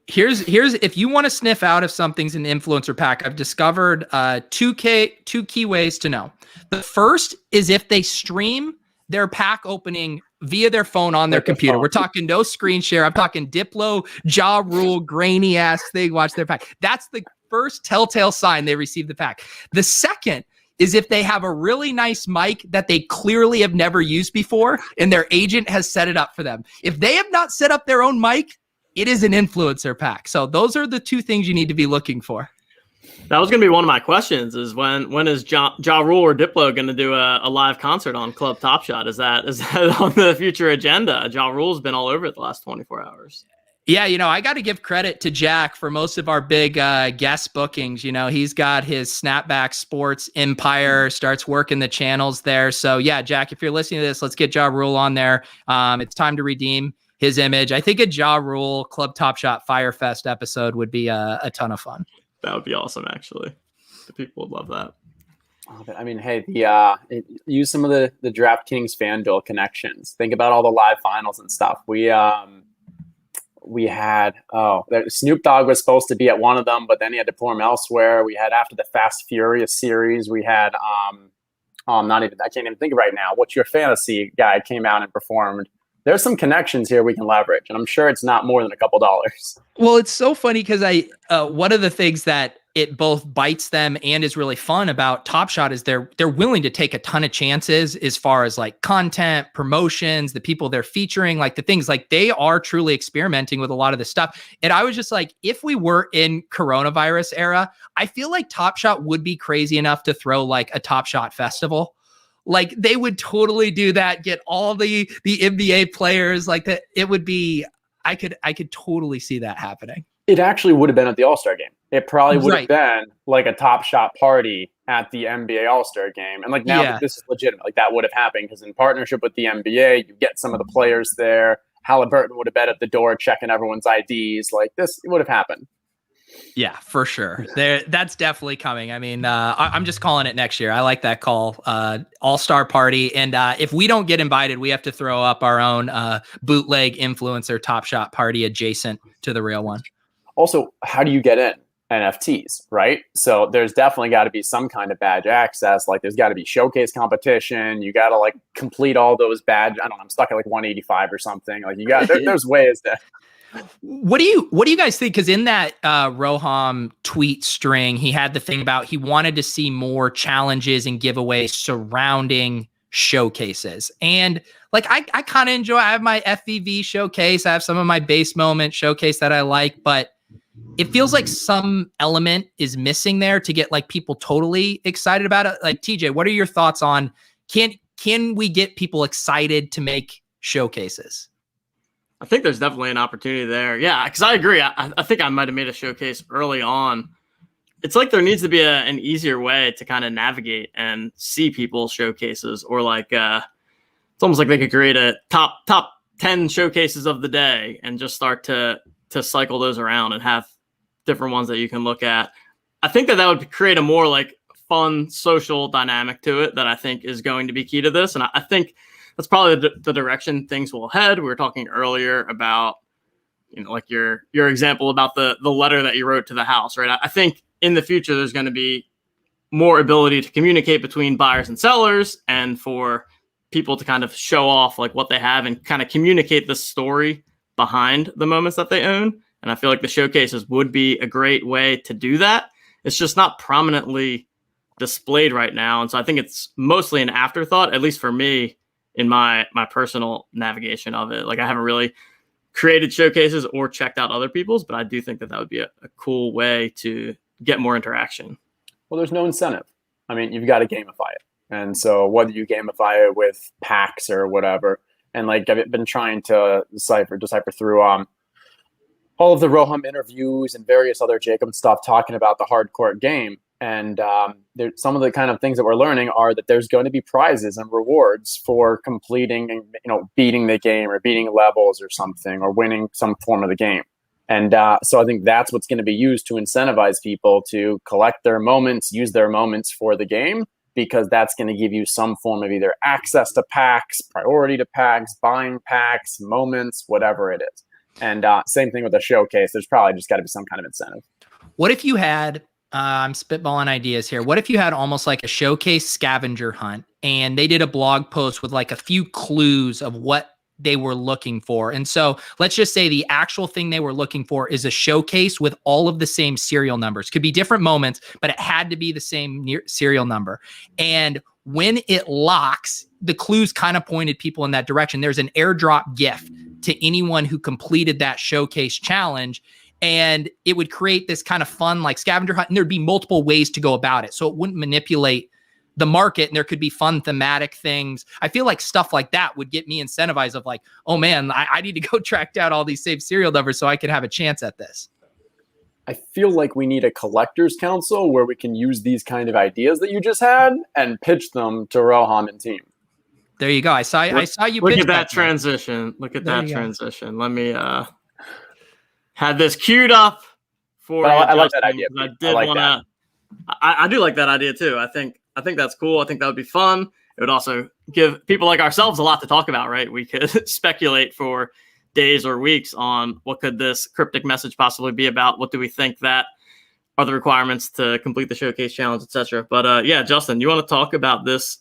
Here's if you want to sniff out if something's an influencer pack, I've discovered two key ways to know. The first is if they stream their pack opening via their phone on their computer. We're talking no screen share. I'm talking Diplo, Ja Rule, grainy ass thing. Watch their pack. That's the first telltale sign they received the pack. The second is if they have a really nice mic that they clearly have never used before and their agent has set it up for them. If they have not set up their own mic, it is an influencer pack. So those are the two things you need to be looking for. That was going to be one of my questions, is when is Ja Rule or Diplo going to do a live concert on Club Top Shot? Is that on the future agenda? Ja Rule's been all over it the last 24 hours. Yeah, I got to give credit to Jack for most of our big guest bookings. He's got his Snapback Sports empire, starts working the channels there. So yeah, Jack, if you're listening to this, let's get Ja Rule on there. It's time to redeem his image. I think a Ja Rule Club Top Shot Firefest episode would be a ton of fun. That would be awesome, actually. The people would love that. I mean, hey, use some of the DraftKings FanDuel connections. Think about all the live finals and stuff. We had Snoop Dogg was supposed to be at one of them, but then he had to perform elsewhere. We had after the Fast Furious series, we had I can't even think right now. What's Your Fantasy guy came out and performed. There's some connections here we can leverage, and I'm sure it's not more than a couple dollars. Well, it's so funny because one of the things that it both bites them and is really fun about Top Shot is they're willing to take a ton of chances as far as like content, promotions, the people they're featuring, like the things, like they are truly experimenting with a lot of this stuff. And I was just like, if we were in coronavirus era, I feel like Top Shot would be crazy enough to throw like a Top Shot festival. Like they would totally do that, get all the NBA players like that. It would be, I could totally see that happening. It actually would have been at the All-Star game. it probably would Right. have been like a Top Shot party at the NBA All-Star game. And like now Yeah. that this is legitimate, like that would have happened because in partnership with the NBA, you get some of the players there. Halliburton would have been at the door checking everyone's IDs. Like this would have happened. Yeah, for sure. That's definitely coming. I mean, I'm just calling it next year. I like that call. All-star party. And if we don't get invited, we have to throw up our own bootleg influencer Top Shot party adjacent to the real one. Also, how do you get in? NFTs, right? So there's definitely got to be some kind of badge access. Like there's got to be showcase competition. You got to like complete all those badge. I don't know. I'm stuck at like 185 or something. Like you got there's ways to. What do you guys think? Because in that Roham tweet string, he had the thing about he wanted to see more challenges and giveaways surrounding showcases. And like I kind of enjoy. I have my FVV showcase. I have some of my base moment showcase that I like, but it feels like some element is missing there to get like people totally excited about it. Like TJ, what are your thoughts on can we get people excited to make showcases? I think there's definitely an opportunity there. Yeah, because I agree. I think I might have made a showcase early on. It's like there needs to be an easier way to kind of navigate and see people's showcases, or like it's almost like they could create a top 10 showcases of the day and just start to cycle those around and have different ones that you can look at. I think that would create a more like fun social dynamic to it that I think is going to be key to this. And I think that's probably the direction things will head. We were talking earlier about, like your example about the letter that you wrote to the house, right? I think in the future, there's going to be more ability to communicate between buyers and sellers, and for people to kind of show off like what they have and kind of communicate the story behind the moments that they own. And I feel like the showcases would be a great way to do that. It's just not prominently displayed right now. And so I think it's mostly an afterthought, at least for me, in my personal navigation of it. Like I haven't really created showcases or checked out other people's, but I do think that would be a cool way to get more interaction. Well, there's no incentive. I mean, you've got to gamify it. And so whether you gamify it with packs or whatever, and like I've been trying to decipher through all of the Roham interviews and various other Jacob stuff talking about the hardcore game. And some of the kind of things that we're learning are that there's going to be prizes and rewards for completing and beating the game or beating levels or something, or winning some form of the game. And so I think that's what's going to be used to incentivize people to collect their moments, use their moments for the game, because that's going to give you some form of either access to packs, priority to packs, buying packs, moments, whatever it is. And same thing with the showcase. There's probably just got to be some kind of incentive. What if you had, I'm spitballing ideas here. What if you had almost like a showcase scavenger hunt, and they did a blog post with like a few clues of what they were looking for? And so let's just say the actual thing they were looking for is a showcase with all of the same serial numbers. Could be different moments, but it had to be the same serial number. And when it locks, the clues kind of pointed people in that direction. There's an airdrop gift to anyone who completed that showcase challenge. And it would create this kind of fun like scavenger hunt. And there'd be multiple ways to go about it. So it wouldn't manipulate the market, and there could be fun thematic things. I feel like stuff like that would get me incentivized of like, oh man, I need to go track down all these saved serial numbers so I could have a chance at this. I feel like we need a collectors council where we can use these kind of ideas that you just had and pitch them to Roham and team. There you go. I saw you. Look at that transition. Look at that transition. Let me have this queued up for. I like that idea. I did want to. I do like that idea too. I think that's cool. I think that would be fun. It would also give people like ourselves a lot to talk about, right? We could speculate for days or weeks on what could this cryptic message possibly be about. What do we think that are the requirements to complete the showcase challenge, etc. But yeah, Justin, you want to talk about this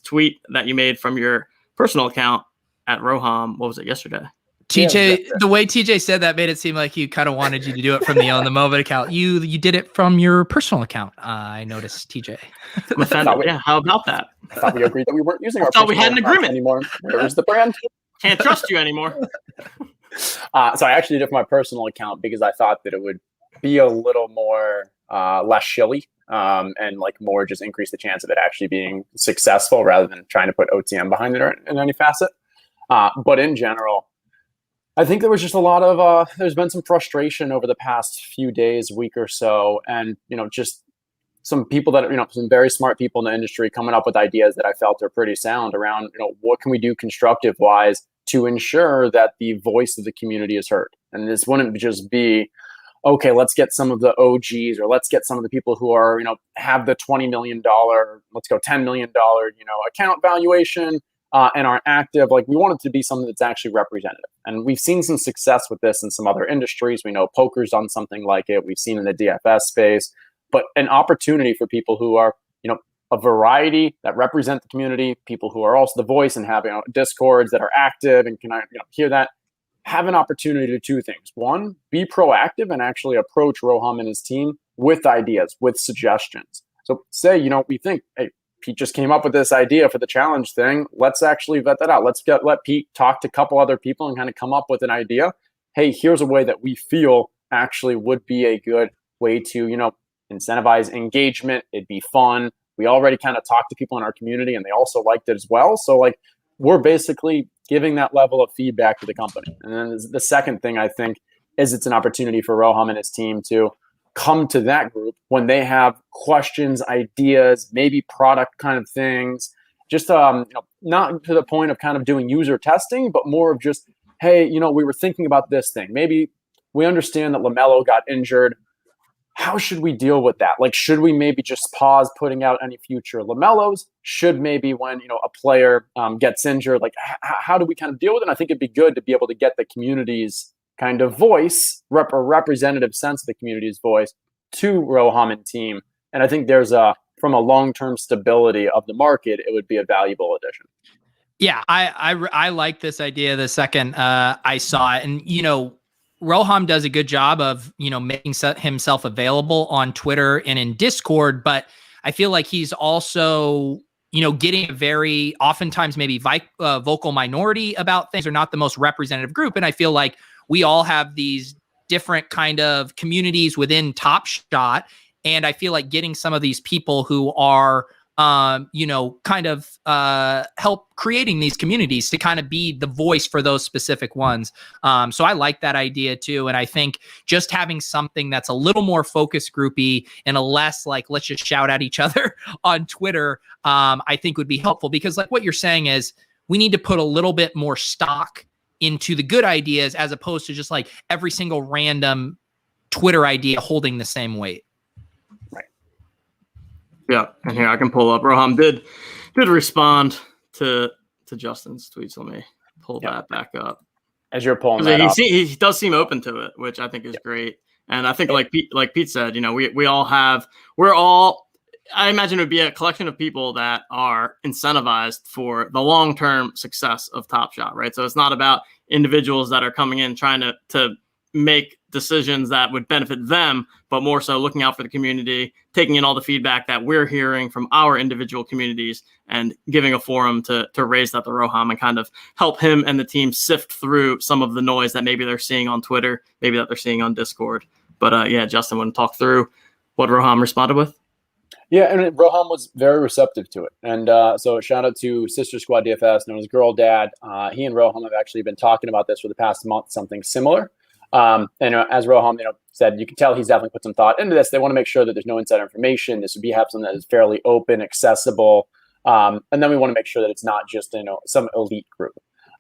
tweet that you made from your personal account at Roham? What was it, yesterday? TJ, the way TJ said that made it seem like he kind of wanted you to do it from the On the Moment account. You did it from your personal account. I noticed, TJ. I'm offended. Yeah, how about that? I thought we agreed that we weren't using our. I thought we had an agreement anymore. Where's the brand? Can't trust you anymore. So I actually did it from my personal account because I thought that it would be a little more less shilly and like more just increase the chance of it actually being successful rather than trying to put OTM behind it in any facet. But in general, I think there was just a lot of there's been some frustration over the past few days, week or so, and just some people that some very smart people in the industry coming up with ideas that I felt are pretty sound around what can we do constructive wise to ensure that the voice of the community is heard. And this wouldn't just be, okay, let's get some of the OGs, or let's get some of the people who are have the $20 million, let's go $10 million account valuation, and are active. Like, we want it to be something that's actually representative. And we've seen some success with this in some other industries. We know poker's done something like it. We've seen in the DFS space, but an opportunity for people who are, a variety that represent the community, people who are also the voice and have, discords that are active and can, hear that, have an opportunity to do two things. One, be proactive and actually approach Roham and his team with ideas, with suggestions. So say, we think, hey, Pete just came up with this idea for the challenge thing. Let's actually vet that out. Let Pete talk to a couple other people and kind of come up with an idea. Hey, here's a way that we feel actually would be a good way to, incentivize engagement. It'd be fun. We already kind of talked to people in our community and they also liked it as well. So like, we're basically giving that level of feedback to the company. And then the second thing I think is it's an opportunity for Roham and his team to come to that group when they have questions, ideas, maybe product kind of things, just not to the point of kind of doing user testing, but more of just, hey, we were thinking about this thing. Maybe we understand that LaMelo got injured. How should we deal with that? Like, should we maybe just pause putting out any future LaMelos? Should maybe when, a player gets injured, like how do we kind of deal with it? And I think it'd be good to be able to get the community's kind of voice, representative sense of the community's voice to Roham and team. And I think from a long-term stability of the market, it would be a valuable addition. Yeah, I like this idea the second I saw it. And, Roham does a good job of, making himself available on Twitter and in Discord, but I feel like he's also, getting a very oftentimes maybe vocal minority about things, or not the most representative group. And I feel like we all have these different kind of communities within Top Shot. And I feel like getting some of these people who are, kind of help creating these communities to kind of be the voice for those specific ones. So I like that idea too. And I think just having something that's a little more focus groupy and a less like, let's just shout at each other on Twitter, I think would be helpful, because like what you're saying is we need to put a little bit more stock into the good ideas as opposed to just like every single random Twitter idea holding the same weight. Yeah, and here I can pull up. Roham did respond to Justin's tweets. Let me pull that back up. As you're pulling that up. He does seem open to it, which I think is great. And I think like Pete said, I imagine it would be a collection of people that are incentivized for the long-term success of Top Shot, right? So it's not about individuals that are coming in trying to make decisions that would benefit them, but more so looking out for the community, taking in all the feedback that we're hearing from our individual communities and giving a forum to raise that to Roham and kind of help him and the team sift through some of the noise that maybe they're seeing on Twitter, maybe that they're seeing on Discord. But Justin, want to talk through what Roham responded with? Yeah, and Roham was very receptive to it. And so shout out to Sister Squad DFS, known as Girl Dad. He and Roham have actually been talking about this for the past month, something similar. And as Roham, said, you can tell he's definitely put some thought into this. They want to make sure that there's no insider information. This would have something that is fairly open, accessible. And then we want to make sure that it's not just, some elite group.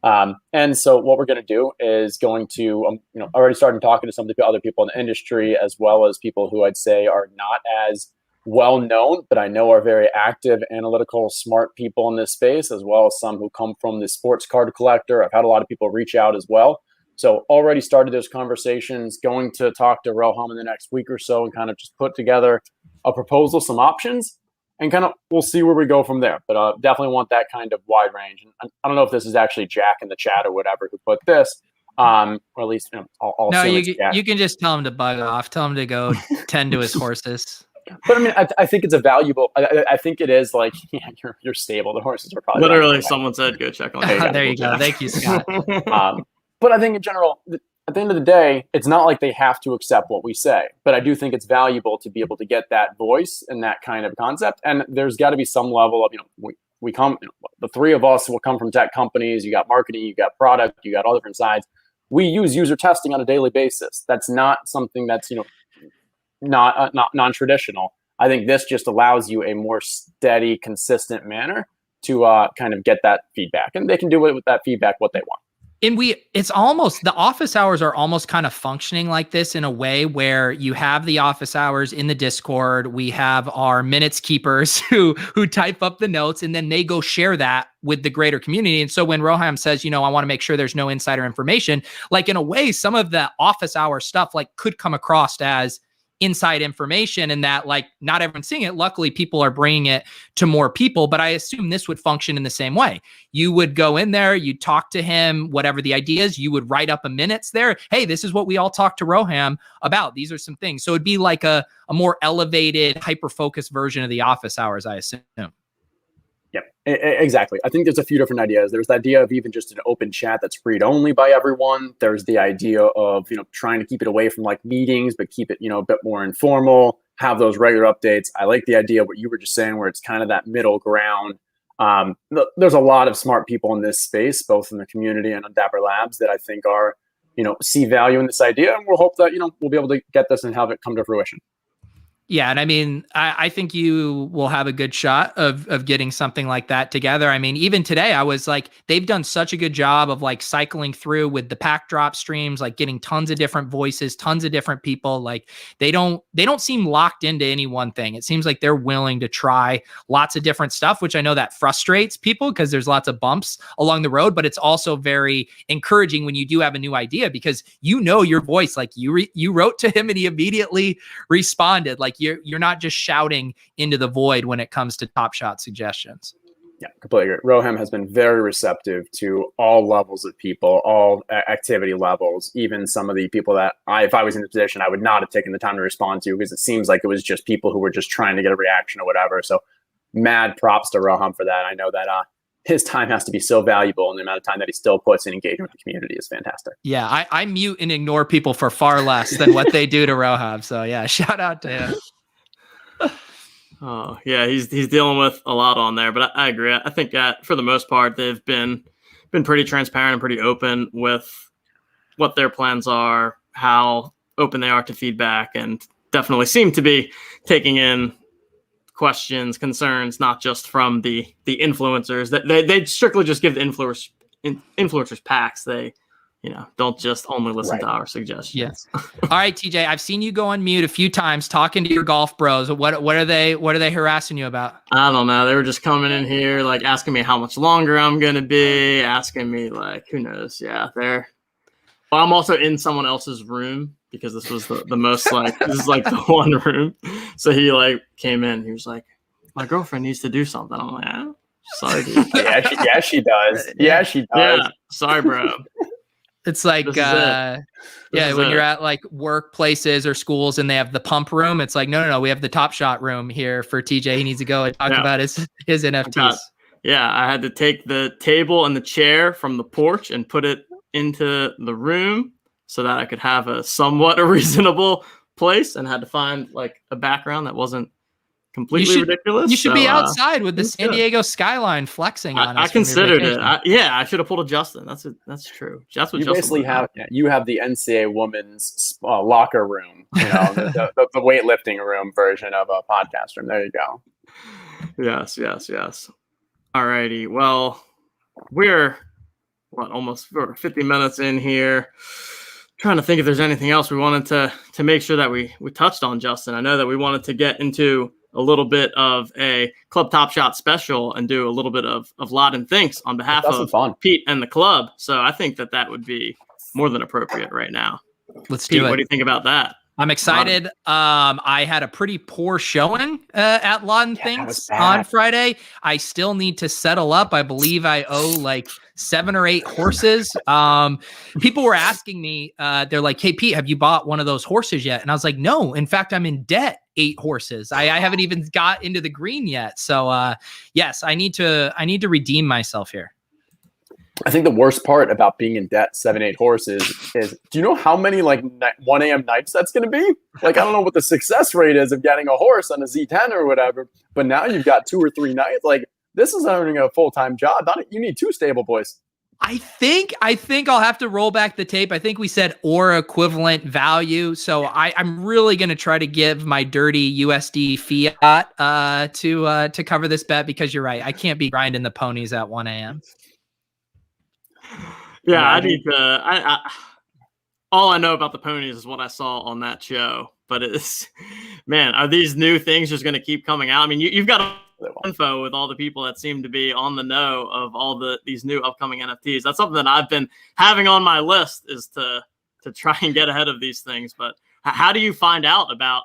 And so what we're going to do is going to, already started talking to some of the other people in the industry, as well as people who I'd say are not as well known, but I know are very active, analytical, smart people in this space, as well as some who come from the sports card collector. I've had a lot of people reach out as well. So already started those conversations, going to talk to Roham in the next week or so and kind of just put together a proposal, some options, and kind of we'll see where we go from there. But definitely want that kind of wide range. And I don't know if this is actually Jack in the chat or whatever who put this, or at least I'll no, you can just tell him to bug off. Tell him to go tend to his horses. But I mean, I think it's a valuable. I think it is like you're stable. The horses are probably literally. Someone said go check on. There you go. Thank you, Scott. But I think in general, at the end of the day, it's not like they have to accept what we say. But I do think it's valuable to be able to get that voice and that kind of concept. And there's got to be some level of, we come, the three of us will come from tech companies. You got marketing, you got product, you got all different sides. we use user testing on a daily basis. That's not something that's, not non-traditional. I think this just allows you a more steady, consistent manner to kind of get that feedback, and they can do with that feedback what they want. And it's almost, the office hours are almost kind of functioning like this in a way where you have the office hours in the Discord. We have our minutes keepers who type up the notes, and then they go share that with the greater community. And so when Roham says, I want to make sure there's no insider information, like in a way, some of the office hour stuff like could come across as inside information, and that like not everyone's seeing it. Luckily, people are bringing it to more people, but I assume this would function in the same way. You would go in there, you talk to him, whatever the idea is, you would write up a minutes there. Hey, this is what we all talked to Roham about. These are some things. So it'd be like a more elevated, hyper-focused version of the office hours, I assume. Yep, exactly. I think there's a few different ideas. There's the idea of even just an open chat that's read only by everyone. There's the idea of, trying to keep it away from like meetings, but keep it, a bit more informal, have those regular updates. I like the idea of what you were just saying, where it's kind of that middle ground. There's a lot of smart people in this space, both in the community and on Dapper Labs, that I think are, see value in this idea. And we'll hope that, we'll be able to get this and have it come to fruition. Yeah. And I mean, I think you will have a good shot of getting something like that together. I mean, even today, I was like, they've done such a good job of like cycling through with the pack drop streams, like getting tons of different voices, tons of different people. Like they don't seem locked into any one thing. It seems like they're willing to try lots of different stuff, which I know that frustrates people because there's lots of bumps along the road, but it's also very encouraging when you do have a new idea, because your voice, like you wrote to him and he immediately responded. Like you're not just shouting into the void when it comes to Top Shot suggestions. Yeah, completely agree. Roham has been very receptive to all levels of people, all activity levels, even some of the people that if I was in the position, I would not have taken the time to respond to, because it seems like it was just people who were just trying to get a reaction or whatever. So mad props to Roham for that. I know that his time has to be so valuable, and the amount of time that he still puts in engaging with the community is fantastic. Yeah, I mute and ignore people for far less than what they do to Roham. So yeah, shout out to him. Oh yeah, he's dealing with a lot on there, but I agree. I think that for the most part, they've been pretty transparent and pretty open with what their plans are, how open they are to feedback, and definitely seem to be taking in questions, concerns, not just from the influencers. That they strictly just give the influencers packs. They don't just only listen to our suggestions. Yes. All right, TJ, I've seen you go on mute a few times talking to your golf bros. What are they harassing you about? I don't know. They were just coming in here, like asking me how much longer I'm going to be, asking me like, who knows? Yeah, well, I'm also in someone else's room, because this was the most like, this is like the one room. So he like came in, he was like, my girlfriend needs to do something. I'm like, sorry, dude. yeah, she does. Yeah, she does. Yeah, sorry, bro. It's like, when you're at like workplaces or schools and they have the pump room, it's like, no, we have the Top Shot room here for TJ. He needs to go and talk about his NFTs. I had to take the table and the chair from the porch and put it into the room so that I could have a somewhat reasonable place, and had to find like a background that wasn't completely ridiculous. You should be outside with the San Diego skyline flexing on us. I considered it. I should have pulled a Justin. That's true. That's what you Justin basically have. You have the NCAA women's locker room, the weightlifting room version of a podcast room. There you go. Yes. All righty. Well, we're almost 50 minutes in here. Trying to think if there's anything else we wanted to make sure that we touched on, Justin. I know that we wanted to get into a little bit of a Club Top Shot special and do a little bit of Lot and Thinks on behalf of Pete and the club. So I think that would be more than appropriate right now. Let's Pete, do it. What do you think about that? I'm excited. I had a pretty poor showing at Lot and Thinks on Friday. I still need to settle up. I believe I owe like 7 or 8 horses. People were asking me, they're like, hey, Pete, have you bought one of those horses yet? And I was like, no, in fact, I'm in debt 8 horses. I haven't even got into the green yet. So yes, I need to redeem myself here. I think the worst part about being in debt 7, 8 horses is, do you know how many like 1 a.m. nights that's going to be? Like, I don't know what the success rate is of getting a horse on a Z10 or whatever, but now you've got 2 or 3 nights. Like, this is earning a full-time job. You need 2 stable boys. I think I'll have to roll back the tape. I think we said or equivalent value. So I'm really going to try to give my dirty USD fiat to cover this bet, because you're right. I can't be grinding the ponies at 1 a.m. Yeah, I need to. All I know about the ponies is what I saw on that show. But it's, man, are these new things just going to keep coming out? I mean, you've got info with all the people that seem to be on the know of all these new upcoming NFTs. That's something that I've been having on my list, is to try and get ahead of these things. But how do you find out about,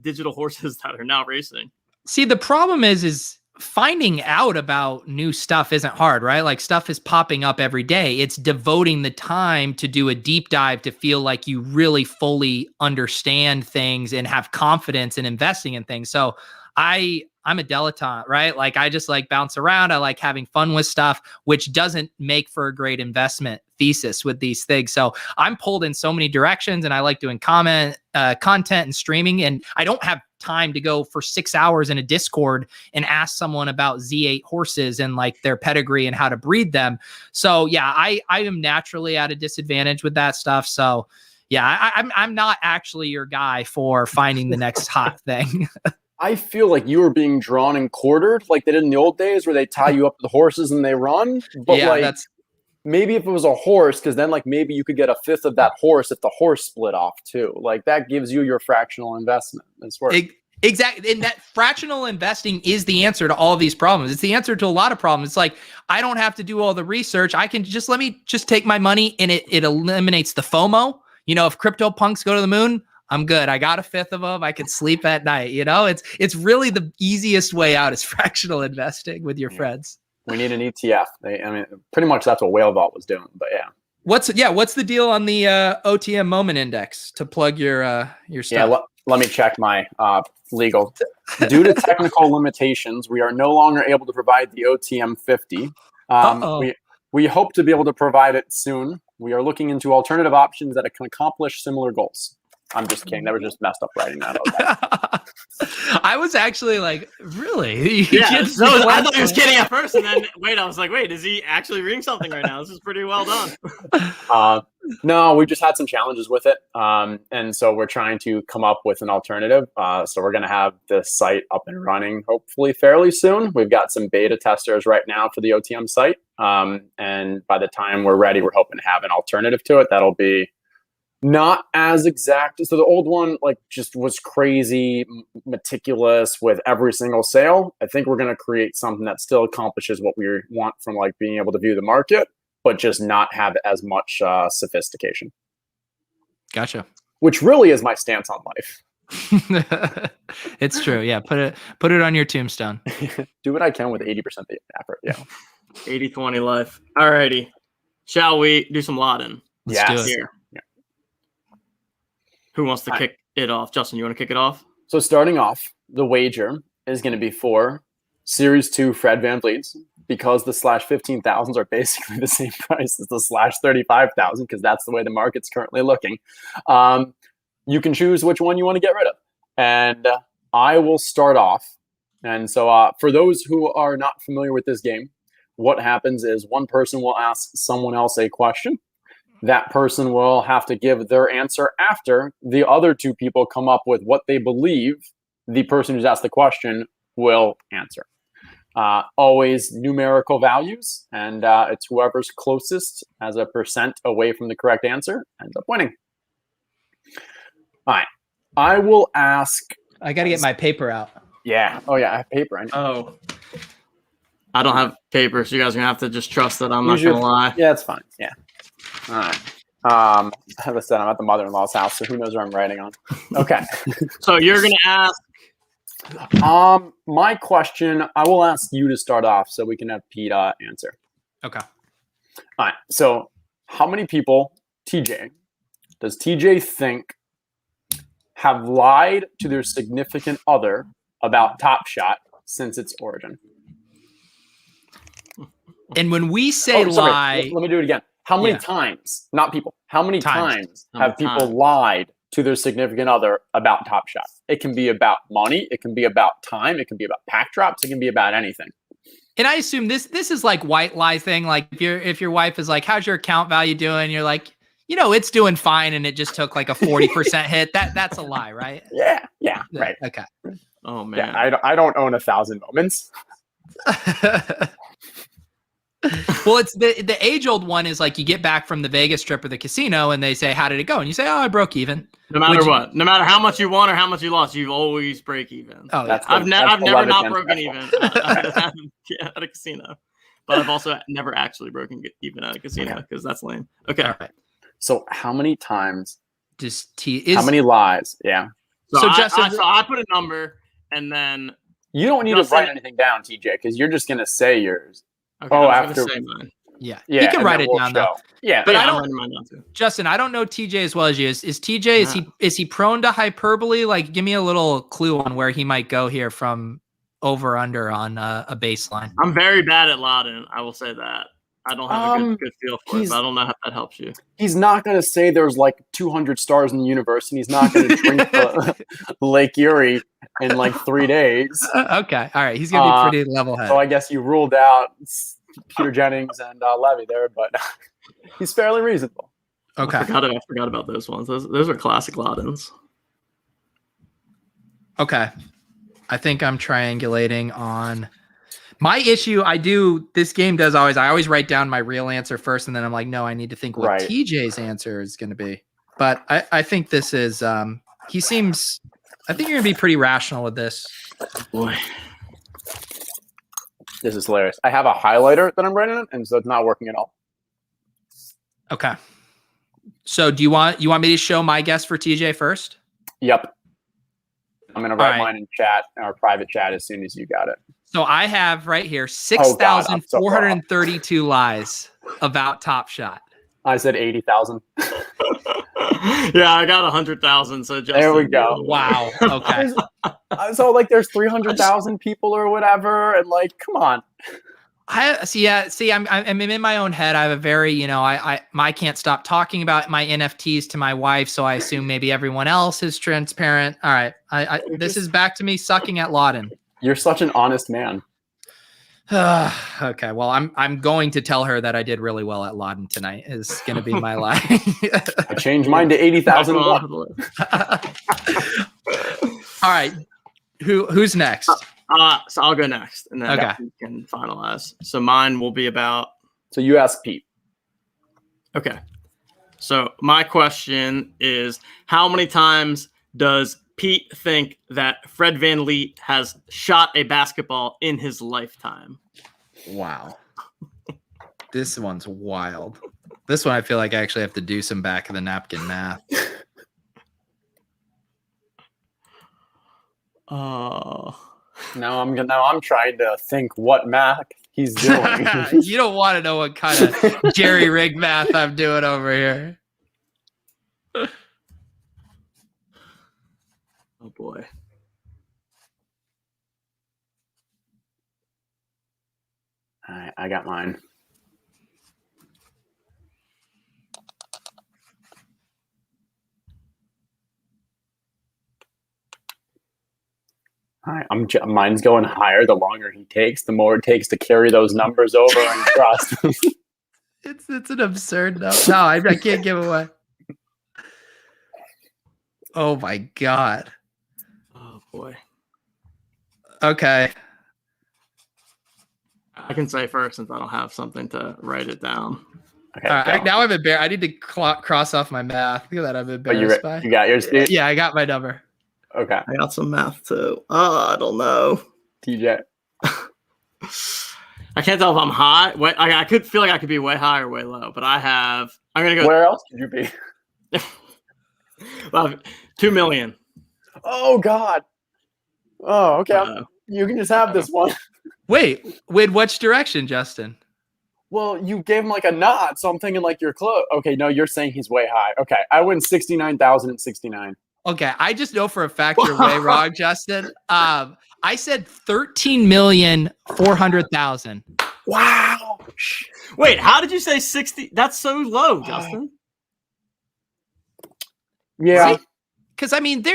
digital horses that are now racing? See, the problem is finding out about new stuff isn't hard, right? Like, stuff is popping up every day. It's devoting the time to do a deep dive to feel like you really fully understand things and have confidence in investing in things. So I'm a dilettante, right? Like, I just like bounce around. I like having fun with stuff, which doesn't make for a great investment thesis with these things. So I'm pulled in so many directions, and I like doing content and streaming. And I don't have time to go for 6 hours in a Discord and ask someone about Z8 horses and like their pedigree and how to breed them. So yeah, I am naturally at a disadvantage with that stuff. So yeah, I'm not actually your guy for finding the next hot thing. I feel like you were being drawn and quartered like they did in the old days, where they tie you up to the horses and they run. But yeah, like, maybe if it was a horse, because then like maybe you could get a fifth of that horse if the horse split off too. Like, that gives you your fractional investment. That's where exactly. And that fractional investing is the answer to all of these problems. It's the answer to a lot of problems. It's like, I don't have to do all the research. I can let me take my money, and it eliminates the FOMO. If crypto punks go to the moon, I'm good. I got a fifth of them. I can sleep at night. It's really the easiest way out is fractional investing with your friends. We need an ETF. Pretty much that's what Whale Vault was doing. But yeah. What's the deal on the OTM Moment Index to plug your stuff? Yeah, let me check my legal. Due to technical limitations, we are no longer able to provide the OTM 50. We hope to be able to provide it soon. We are looking into alternative options that can accomplish similar goals. I'm just kidding. That was just messed up writing that. I was actually like, really? Yeah, I thought he was kidding at first, and then I was like, wait, is he actually reading something right now? This is pretty well done. No, we just had some challenges with it, and so we're trying to come up with an alternative. So we're going to have the site up and running hopefully fairly soon. We've got some beta testers right now for the OTM site, and by the time we're ready, we're hoping to have an alternative to it that'll be not as exact. So the old one just was crazy meticulous with every single sale. I think we're going to create something that still accomplishes what we want from being able to view the market, but just not have as much sophistication. Gotcha. Which really is my stance on life. It's true. Yeah. Put it on your tombstone. Do what I can with 80% of the effort. Yeah. 80-20 life. All righty. Shall we do some Latin? Let's do it. Here. Who wants to kick it off? Justin, you want to kick it off? So starting off, the wager is going to be for Series 2 Fred VanVleets, because the /15,000s are basically the same price as the /35,000, because that's the way the market's currently looking. You can choose which one you want to get rid of. And I will start off. And so for those who are not familiar with this game, what happens is one person will ask someone else a question. That person will have to give their answer after the other two people come up with what they believe the person who's asked the question will answer. Always numerical values, and it's whoever's closest as a percent away from the correct answer ends up winning. All right. I will ask. I got to get my paper out. Yeah. Oh, yeah. I have paper. I don't have paper, so you guys are going to have to just trust that I'm not going to lie. Yeah, it's fine. Yeah. All right. As I said, I'm at the mother-in-law's house, so who knows where I'm writing on. Okay. So you're going to ask. My question, I will ask you to start off so we can have Pete answer. Okay. All right. So how many people, does TJ think have lied to their significant other about Top Shot since its origin? And when we say lie, let me do it again. How many times, not people, how many times have people lied to their significant other about Top Shot? It can be about money. It can be about time. It can be about pack drops. It can be about anything. And I assume this is like white lie thing. Like if your wife is like, "How's your account value doing?" You're like, it's doing fine, and it just took like a 40% hit. That's a lie, right? Yeah, right. Okay. Oh man. Yeah, I don't own 1,000 moments. Well, it's the age-old one is like you get back from the Vegas trip or the casino and they say, "How did it go?" And you say, "Oh, I broke even." No matter what, no matter how much you won or how much you lost, you always break even. Oh, yeah. I've never not broken even at a casino, but I've also never actually broken even at a casino because that's lame. Okay. All right. So how many times? How many lies? Yeah. So Justin, I put a number, and then you don't need to write anything down, TJ, because you're just gonna say yours. Okay, after say mine. Yeah, you can write it down though. Yeah, but yeah, I don't. Mine down too. Justin, I don't know TJ as well as you. Is TJ? Is he prone to hyperbole? Like, give me a little clue on where he might go here from over under on a baseline. I'm very bad at Laden. I will say that. I don't have a good feel for it, but I don't know how that helps you. He's not going to say there's like 200 stars in the universe, and he's not going to drink Lake Erie in like 3 days. Okay, all right. He's going to be pretty level-headed. So I guess you ruled out Peter Jennings and Levy there, but he's fairly reasonable. Okay. I forgot about those ones. Those are classic Ladens. Okay. I think I'm triangulating on my issue. This game does I always write down my real answer first, and then I'm like, no, I need to think what TJ's answer is going to be. But I think this is, I think you're going to be pretty rational with this. Boy. This is hilarious. I have a highlighter that I'm writing in, and so it's not working at all. Okay. So do you want me to show my guess for TJ first? Yep. I'm going to write mine in chat, in our private chat, as soon as you got it. So I have right here 6,432 lies about Top Shot. I said 80,000. Yeah, I got 100,000. So Justin, there we go. Wow. Okay. So like, there's 300,000 people or whatever, and like, come on. I'm in my own head. I have a very, I can't stop talking about my NFTs to my wife, so I assume maybe everyone else is transparent. All right, this is back to me sucking at Laden. You're such an honest man. Okay, well, I'm going to tell her that I did really well at Laden tonight. Is going to be my lie. I changed mine to 80,000. All right, who's next? So I'll go next, and then you can finalize. So mine will be about. So you ask Pete. Okay. So my question is, how many times does Pete think that Fred VanVleet has shot a basketball in his lifetime? Wow. This one's wild. This one I feel like I actually have to do some back of the napkin math. Now I'm trying to think what math he's doing. You don't want to know what kind of jerry rig math I'm doing over here. Oh boy. All right, I got mine. All right, mine's going higher the longer he takes, the more it takes to carry those numbers over and trust. It's an absurd number. No, I can't give away. Oh my God. Oh boy. Okay. I can say first since I don't have something to write it down. Okay. All right, now I'm embarrassed. I need to cross off my math. Look at that. I'm embarrassed by. You got yours, Steve? Yeah, I got my number. Okay. I got some math too. Oh, I don't know. TJ. I can't tell if I'm high. I could feel like I could be way high or way low, but I'm gonna go. Where else could you be? Well, 2 million. Oh God. Oh, okay. You can just have this one. Wait, which direction, Justin? Well, you gave him like a nod, so I'm thinking like you're close. Okay, no, you're saying he's way high. Okay, I win 69,069. Okay, I just know for a fact you're way wrong, Justin. I said 13,400,000. Wow. Wait, how did you say 60? That's so low, Justin. Yeah. Because I mean,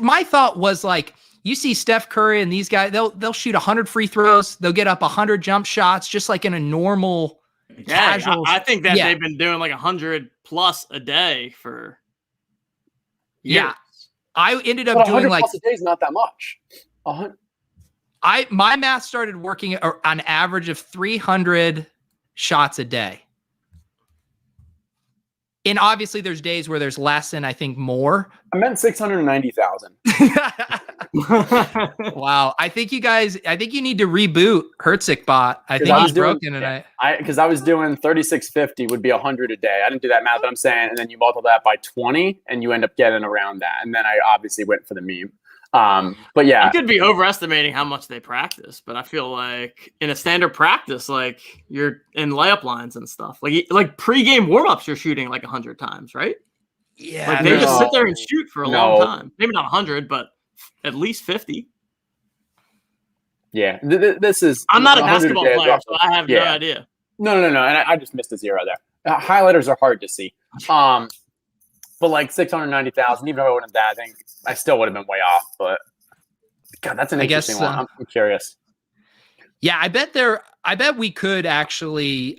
my thought was like, you see Steph Curry and these guys, they'll shoot 100 free throws. They'll get up 100 jump shots, just like in a normal casual. I think that they've been doing like 100 plus a day for years. Yeah. I ended up doing like a day is not that much. My math started working on an average of 300 shots a day. And obviously there's days where there's less and I think more. I meant 690,000. Wow. I think you need to reboot Hertzikbot. I think he's broken tonight. Because I was doing 3650 would be 100 a day. I didn't do that math, but I'm saying, and then you multiply that by 20 and you end up getting around that. And then I obviously went for the meme. But yeah, I could be overestimating how much they practice, but I feel like in a standard practice, like you're in layup lines and stuff, like pre-game warm-ups, you're shooting like 100 times, right? Yeah, like they just sit there and shoot for a long time. Maybe not 100, but at least 50. Yeah, this is. I'm not a basketball player, so I have no idea. No, and I just missed a zero there. Highlighters are hard to see. But like 690,000, even if I wouldn't have that, I think I still would have been way off. But God, that's an interesting one. I'm curious. Yeah, I bet we could actually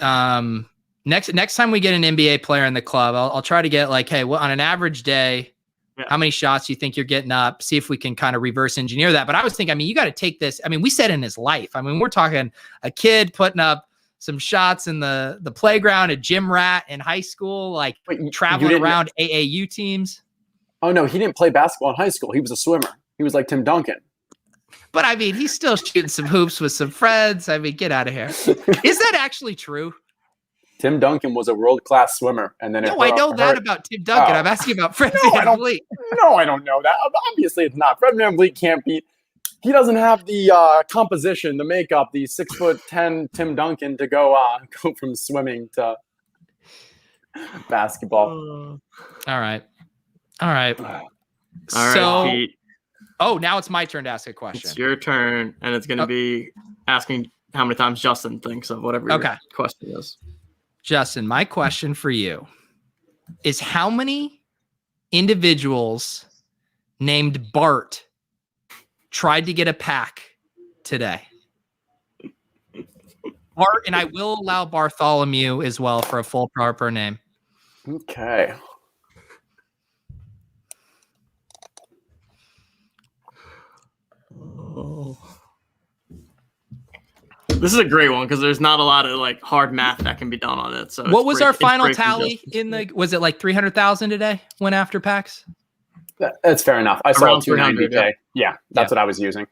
next time we get an NBA player in the club, I'll try to get like, hey, well, on an average day, how many shots do you think you're getting up? See if we can kind of reverse engineer that. But I was thinking, I mean, you got to take this. I mean, we said in his life. I mean, we're talking a kid putting up some shots in the playground, a gym rat in high school, like traveling around AAU teams. Oh no, he didn't play basketball in high school. He was a swimmer. He was like Tim Duncan. But I mean, he's still shooting some hoops with some friends. I mean, get out of here. Is that actually true? Tim Duncan was a world-class swimmer. And then I know that about Tim Duncan. I'm asking about Fred VanVleet. No, I don't know that. Obviously, it's not. Fred VanVleet can't beat. He doesn't have the composition, the makeup, the 6'10" Tim Duncan to go from swimming to basketball. All right. So, Pete. Oh, now it's my turn to ask a question. It's your turn, and it's going to be asking how many times Justin thinks of whatever your question is. Justin, my question for you is how many individuals named Bart tried to get a pack today? Bart, and I will allow Bartholomew as well for a full proper name. Okay. Oh. This is a great one because there's not a lot of like hard math that can be done on it. So what was our final tally in the? Was it like 300,000 today? Went after packs. That's fair enough. I saw 290K. Yeah, that's what I was using.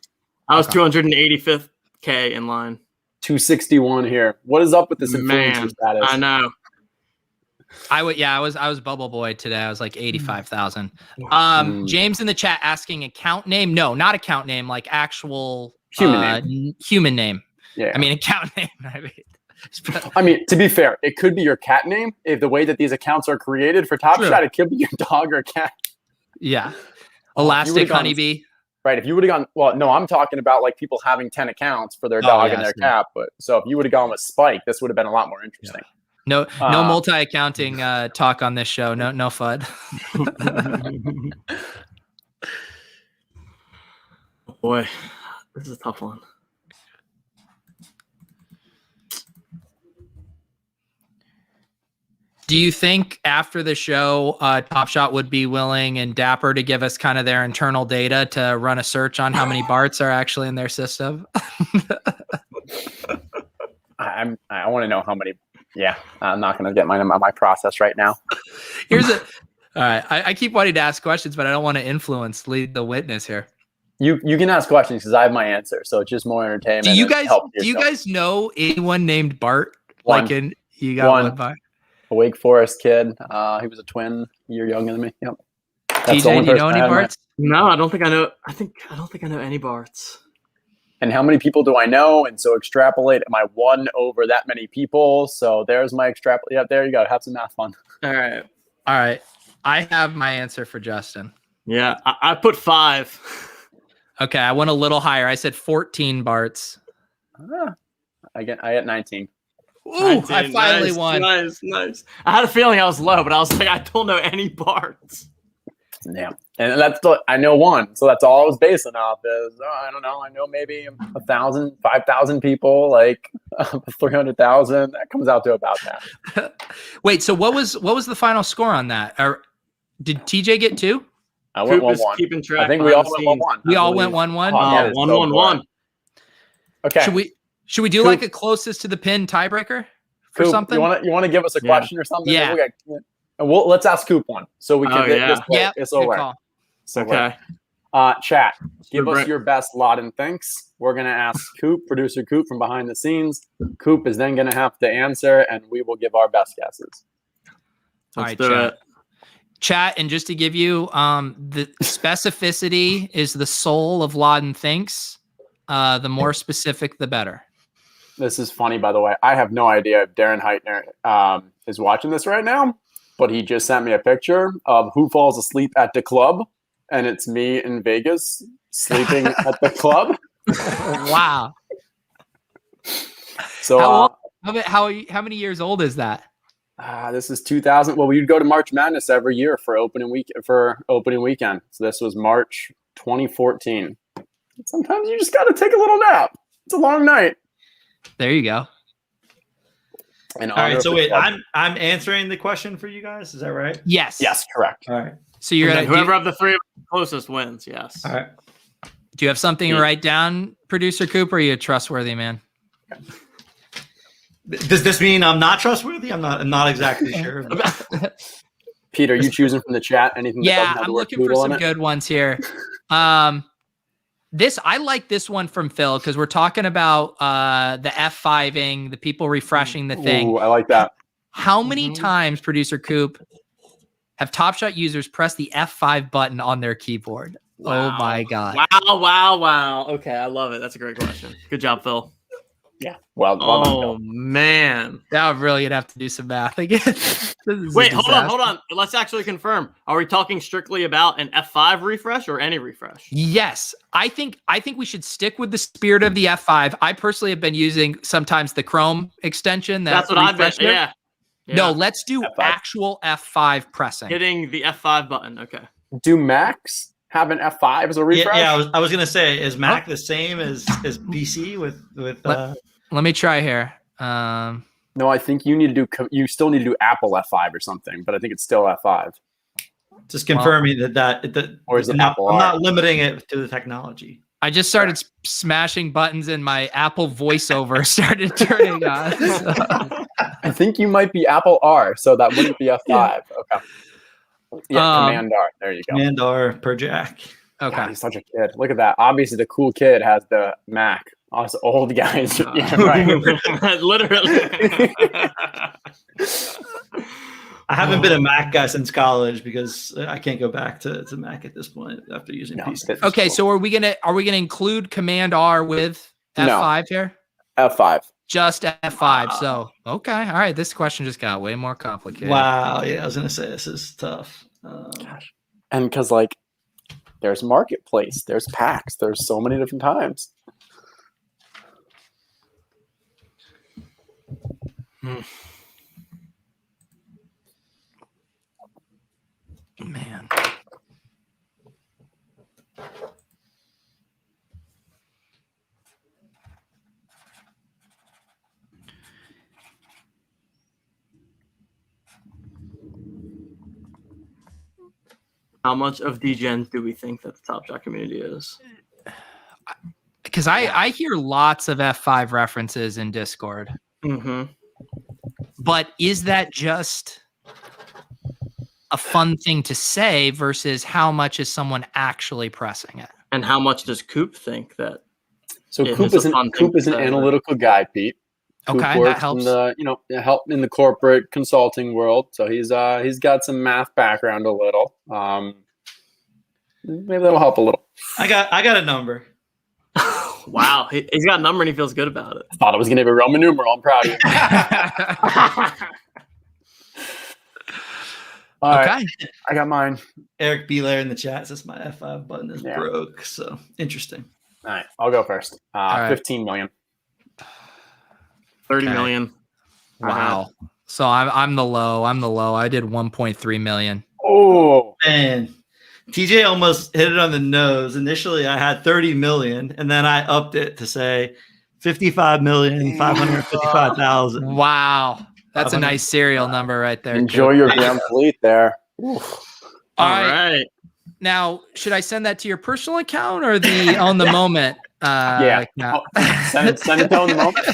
I was 285K in line. 261 here. What is up with this influencer status? I know. I was Bubble Boy today. I was like 85,000. James in the chat asking account name. No, not account name, like actual human name. Yeah. I mean, account name. I mean, to be fair, it could be your cat name. If the way that these accounts are created for Top Shot, it could be your dog or cat. Yeah. Elastic Honeybee. Right. If you would have gone, well, no, I'm talking about like people having 10 accounts for their dog and their cat. But so if you would have gone with Spike, this would have been a lot more interesting. Yeah. No multi-accounting talk on this show. No FUD. Boy, this is a tough one. Do you think after the show, Top Shot would be willing and dapper to give us kind of their internal data to run a search on how many Barts are actually in their system? I want to know how many. Yeah, I'm not going to get my process right now. All right. I keep wanting to ask questions, but I don't want to lead the witness here. You can ask questions because I have my answer. So it's just more entertainment. Do you guys know anyone named Bart? One. You got one Bart? A Wake Forest kid. He was a twin, a year younger than me. Yep. TJ, do you know any Barts? No, I don't think I know. I don't think I know any Barts. And how many people do I know? And so extrapolate. Am I one over that many people? So there's my extrapolate. Yeah, there you go. Have some math fun. All right. I have my answer for Justin. Yeah, I put 5. Okay, I went a little higher. I said 14 Barts. I get 19. Ooh, 19. I finally won. Nice. I had a feeling I was low, but I was like, I don't know any Barts. Yeah, and that's I know one, so that's all I was basing off is I don't know. I know maybe 1,000, 5,000 people, like 300,000. That comes out to about that. Wait, so what was the final score on that? Or did TJ get 2? I went Coop is 1-1. keeping track. I think we all behind the went scenes. 1-1. We all went 1-1. Oh, man, Oh, it's 1-1-1. Okay. Should we do Coop. like a closest to the pin tiebreaker for Coop, something? You want to give us a question or something? Yeah. Let's ask Coop one so we can. Yeah. It's Good over. call. Okay. Chat. Give us Brent. your best Laden thinks. We're gonna ask Coop, producer Coop from behind the scenes. Coop is then gonna have to answer, and we will give our best guesses. All Let's right, do chat. it. Chat, and just to give you the specificity is the soul of Laden thinks. The more specific, the better. This is funny, by the way. I have no idea if Darren Heitner is watching this right now, but he just sent me a picture of who falls asleep at the club, and it's me in Vegas sleeping at the club. Wow. So how many years old is that? this is 2000. Well, we'd go to March Madness every year for opening weekend. So this was March 2014. Sometimes you just got to take a little nap. It's a long night. There you go. All right. So wait, I'm answering the question for you guys. Is that right? Yes. Yes, correct. All right. So you're gonna whoever of the three closest wins. Yes. All right. Do you have something to write down, producer Cooper? Are you a trustworthy man? Does this mean I'm not trustworthy? I'm not exactly sure. Peter, are you choosing from the chat anything? Yeah, I'm looking for some good ones here. I like this one from Phil because we're talking about the F5ing, the people refreshing the thing. Ooh, I like that. How many times, producer Coop, have Top Shot users press the F5 button on their keyboard? Wow. Oh my God. Wow. Okay, I love it. That's a great question. Good job, Phil. Yeah. Well done, Phil. Man. Now I'm really gonna have to do some math again. Wait, hold on. Let's actually confirm. Are we talking strictly about an F5 refresh or any refresh? Yes. I think we should stick with the spirit of the F5. I personally have been using sometimes the Chrome extension. That's what I've been. Yeah. No, let's do F5. Actual F5 pressing. Hitting the F5 button. Okay. Do Macs have an F5 as a refresh? Yeah. I was gonna say, is Mac the same as PC with? Let me try here. No, I think you need to do. You still need to do Apple F5 or something, but I think it's still F5. Just confirming that or is it Apple? I'm not limiting it to the technology. I just started smashing buttons and my Apple voiceover started turning on. So. I think you might be Apple R, so that wouldn't be F5. Okay. Yeah, Command R. There you go. Command R per jack. Okay. God, he's such a kid. Look at that. Obviously, the cool kid has the Mac. Us old guys. Yeah, right. Literally. I haven't been a Mac guy since college because I can't go back to Mac at this point after using PC. Okay, so are we gonna include Command R with F5 here? F5. Just F5. So okay, all right. This question just got way more complicated. Wow. Yeah, I was gonna say this is tough. Gosh. And because there's Marketplace, there's PAX, there's so many different times. Man. How much of DGen do we think that the Top Shot community is? Because I hear lots of F5 references in Discord. Mm-hmm. But is that just a fun thing to say versus how much is someone actually pressing it? And how much does Coop think that? So Coop is an analytical guy, Pete. Coop Okay, that helps. Help in the corporate consulting world. So he's got some math background a little. Maybe that'll help a little. I got a number. Wow, he's got a number and he feels good about it. I thought it was going to be Roman numeral. I'm proud of you. All right, I got mine. Eric Belair in the chat says my F5 button is broke. So interesting. All right, I'll go first. 15 million. 30 million. Wow. So I'm the low. I did 1.3 million. Oh man, TJ almost hit it on the nose. Initially, I had 30 million, and then I upped it to say 55,555,000. Wow. That's a nice serial number right there. Enjoy your Van Fleet there. All All right. Now, should I send that to your personal account or the on the moment? Yeah. Account? Send it to on the moment.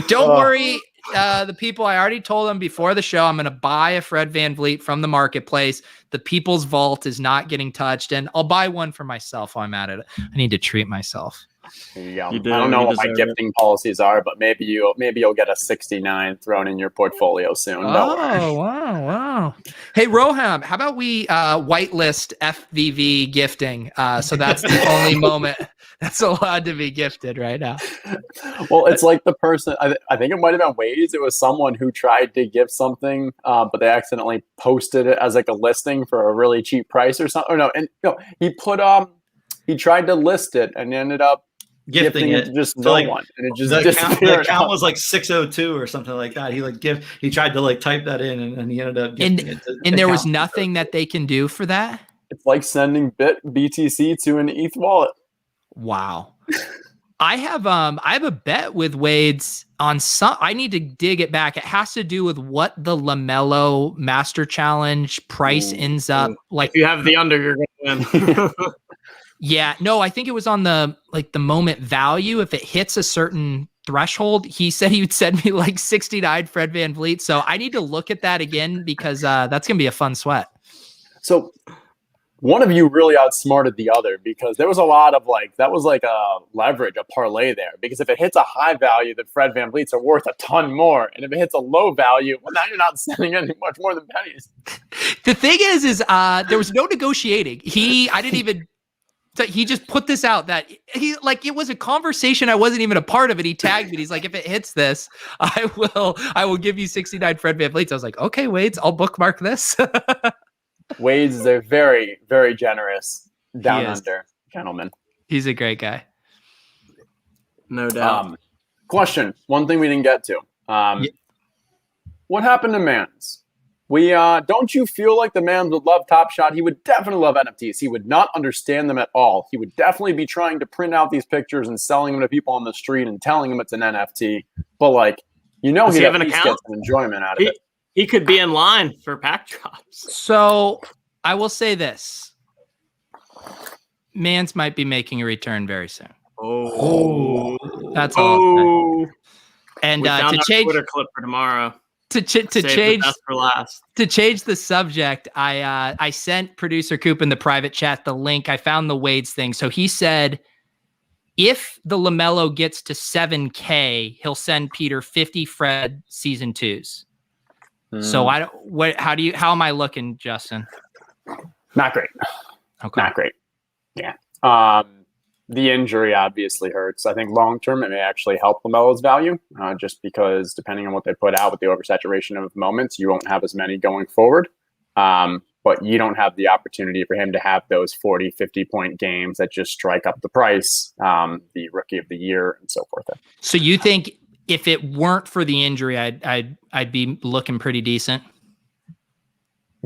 Don't worry. The people, I already told them before the show, I'm going to buy a Fred Van Vliet from the marketplace. The People's Vault is not getting touched, and I'll buy one for myself while I'm at it. I need to treat myself. There you go. You do, I don't know you what my deserve gifting policies are, but maybe you'll get a 69 thrown in your portfolio soon. Don't worry. Oh, wow. Hey, Roham, how about we whitelist FVV gifting? So that's the only moment that's allowed to be gifted right now. Well, it's like the person, I think it might have been Waze. It was someone who tried to give something, but they accidentally posted it as like a listing for a really cheap price or something. He tried to list it and ended up gifting it to just no one, and it just the account was like 602 or something like that. He tried to like type that in, and he ended up gifting it. And there was nothing that they can do for that. It's like sending BTC to an ETH wallet. Wow. I have a bet with Wade's on some. I need to dig it back. It has to do with what the LaMelo Master Challenge price ends up like. If you have the under, you're going to win. Yeah, no, I think it was on the moment value. If it hits a certain threshold, he said he would send me like 69 Fred Van Vliet. So I need to look at that again because that's gonna be a fun sweat. So one of you really outsmarted the other because there was a lot of that was like a leverage, a parlay there. Because if it hits a high value, then Fred Van Vliets are worth a ton more. And if it hits a low value, well, now you're not sending any much more than pennies. The thing is there was no negotiating. He just put this out that it was a conversation. I wasn't even a part of it. He tagged me. He's like, if it hits this, I will give you 69 Fred Van Vliets. I was like, okay, Wades, I'll bookmark this. Wades is a very, very generous down under gentleman. He's a great guy. No doubt. Question. One thing we didn't get to. What happened to Mans? Don't you feel like the man would love Top Shot? He would definitely love NFTs. He would not understand them at all. He would definitely be trying to print out these pictures and selling them to people on the street and telling them it's an NFT. But he'd have an at least account? get some enjoyment out of it. He could be in line for pack drops. So I will say this. Mans might be making a return very soon. Oh. That's all. And we found to our change Twitter clip for tomorrow. To change the best for last. To change the subject, I sent producer Coop in the private chat the link. I found the Wade's thing. So he said if the LaMelo gets to 7K, he'll send Peter 50 Fred season 2s. So how am I looking, Justin? Not great. Okay. Not great. Yeah. The injury obviously hurts. I think long term it may actually help LaMelo's value, just because depending on what they put out with the oversaturation of moments, you won't have as many going forward. But you don't have the opportunity for him to have those 40, 50-point games that just strike up the price, the rookie of the year and so forth. So you think if it weren't for the injury, I'd be looking pretty decent?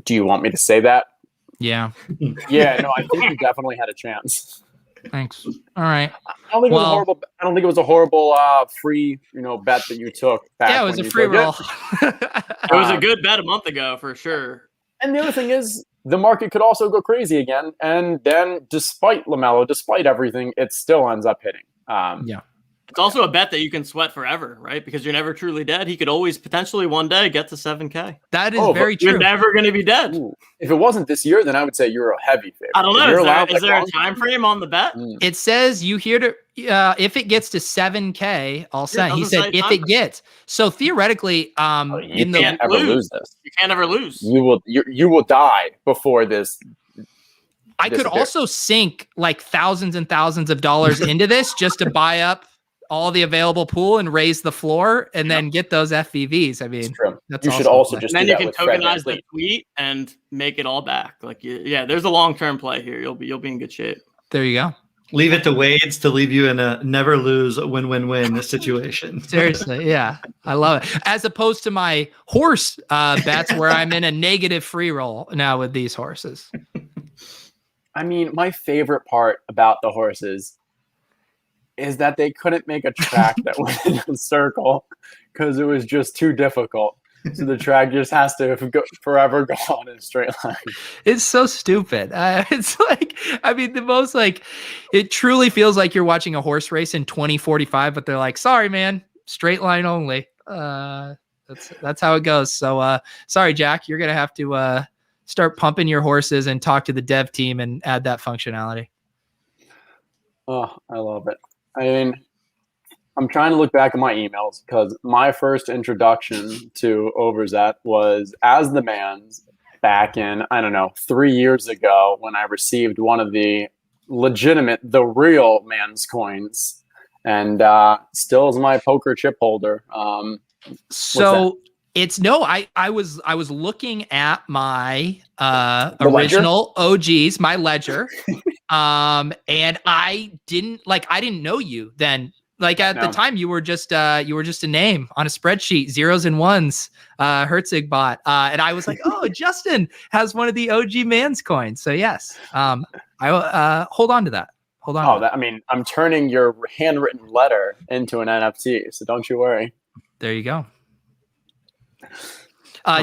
Do you want me to say that? Yeah. Yeah, no, I think you definitely had a chance. Thanks. All right. I don't think it was a horrible free, bet that you took. Yeah, it was a free roll. It was a good bet a month ago for sure. And the other thing is, the market could also go crazy again, and then despite LaMelo, despite everything, it still ends up hitting. Yeah. It's also a bet that you can sweat forever, right? Because you're never truly dead. He could always potentially one day get to 7K. That is very true. You're never going to be dead. Ooh. If it wasn't this year, then I would say you're a heavy favorite. I don't know. Is there a time frame on the bet? It says if it gets to 7K, I'll send. He said if it gets. So theoretically, you can't ever lose this. You can't ever lose. You will die before this. I could also sink like thousands and thousands of dollars into this just to buy up all the available pool and raise the floor and then get those FVVs. I mean, that's you should also just. And then you can tokenize the tweet and make it all back. There's a long-term play here. You'll be in good shape. There you go. Leave it to Wade's to leave you in a never lose win-win-win situation. Seriously, yeah, I love it. As opposed to my horse bets, where I'm in a negative free roll now with these horses. I mean, my favorite part about the horses is that they couldn't make a track that went in a circle because it was just too difficult. So the track just has to forever go on in a straight line. It's so stupid. It's like, I mean, the most like, it truly feels like you're watching a horse race in 2045, but they're like, sorry, man, straight line only. That's how it goes. So sorry, Jack, you're going to have to start pumping your horses and talk to the dev team and add that functionality. Oh, I love it. I mean, I'm trying to look back at my emails because my first introduction to Overzet was as the man's back in, 3 years ago when I received one of the the real man's coins, and still is my poker chip holder. So it's I was looking at my original OGs, my ledger, and I didn't know you then. Like at the time, you were just a name on a spreadsheet, zeros and ones, Herzig bot, and I was like, oh, Justin has one of the OG man's coins. So yes, I hold on to that. Hold on. I mean, I'm turning your handwritten letter into an NFT, so don't you worry. There you go.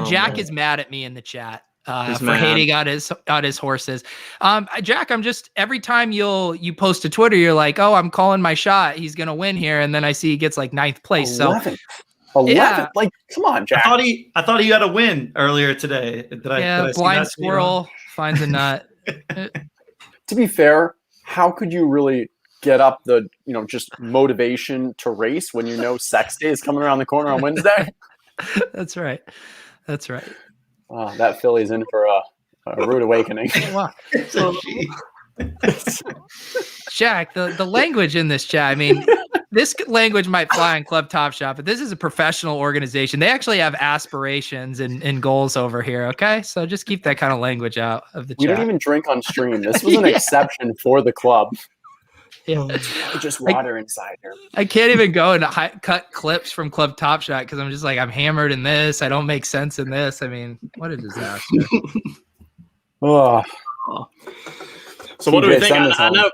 Jack is mad at me in the chat for hating on his horses. Jack, I'm just, every time you post to Twitter, you're like, oh, I'm calling my shot. He's going to win here. And then I see he gets like 9th place. 11th. So 11th. Yeah. Like, come on, Jack. I thought he had a win earlier today. Did I blind squirrel finds a nut. To be fair, how could you really get up the, just motivation to race when sex day is coming around the corner on Wednesday? That's right. Oh, that filly's in for a rude awakening. Wow. Jack, the language in this chat, I mean, this language might fly in Club Top Shot, but this is a professional organization. They actually have aspirations and goals over here, okay? So just keep that kind of language out of the chat. We don't even drink on stream. This was an exception for the club. Yeah. Just water inside here. I can't even go and cut clips from Club Top Shot because I'm just like, I'm hammered in this. I don't make sense in this. I mean, what a disaster. Oh. So what do we think? I know.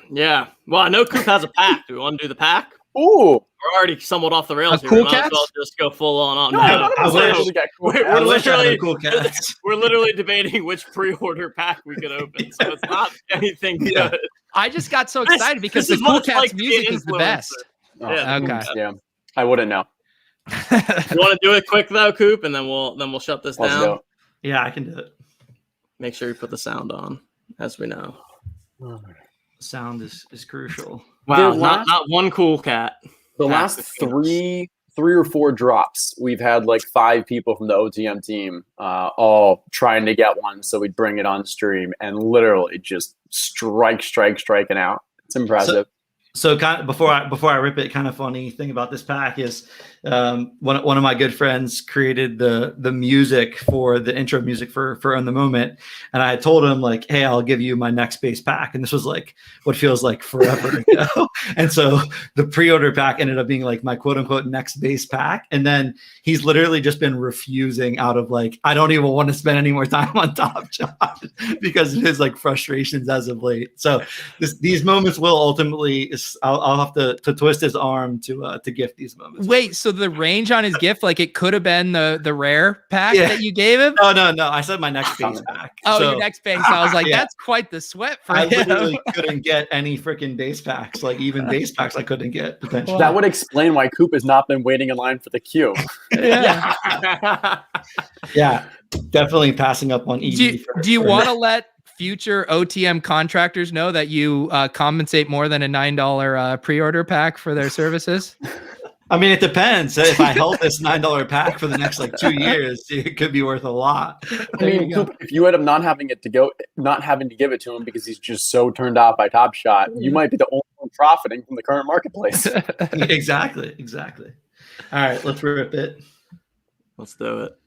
Yeah. Well, I know Coop has a pack. Do we want to do the pack? Ooh. We're already somewhat off the rails here. Cool Might as well just go full on. We're literally debating which pre-order pack we could open. So it's not anything good. I just got so excited because the Cool Cats music is the best. Oh, yeah. Okay. Yeah. I wouldn't know. You want to do it quick though, Coop, and then we'll shut this down. Yeah, I can do it. Make sure you put the sound on, as we know. Sound is crucial. Wow, not one cool cat. The last three or four drops, we've had like 5 people from the OTM team all trying to get one, so we'd bring it on stream and literally just striking out. It's impressive. So kind of before I rip it, kind of funny thing about this pack is one of my good friends created the music for the intro music for On the Moment, and I told him like, hey, I'll give you my next base pack, and this was like what feels like forever ago. And so the pre-order pack ended up being like my quote unquote next base pack, and then he's literally just been refusing out of like, I don't even want to spend any more time on Top Shot because of his like frustrations as of late. So these moments will ultimately. I'll have to twist his arm to gift these moments. Wait, so the range on his gift, like it could have been the rare pack that you gave him? No. I said my next base pack. Oh, your next base. So I was like, that's quite the sweat for him. I literally couldn't get any freaking base packs. Like even base packs I couldn't get potentially. That would explain why Coop has not been waiting in line for the queue. Yeah, definitely passing up on EV. Do you want to let future OTM contractors know that you compensate more than a $9 pre-order pack for their services? I mean, it depends. If I held this $9 pack for the next like 2 years, it could be worth a lot. I mean, if you end up not having to give it to him because he's just so turned off by Top Shot, you might be the only one profiting from the current marketplace. Exactly. All right, let's rip it. Let's do it.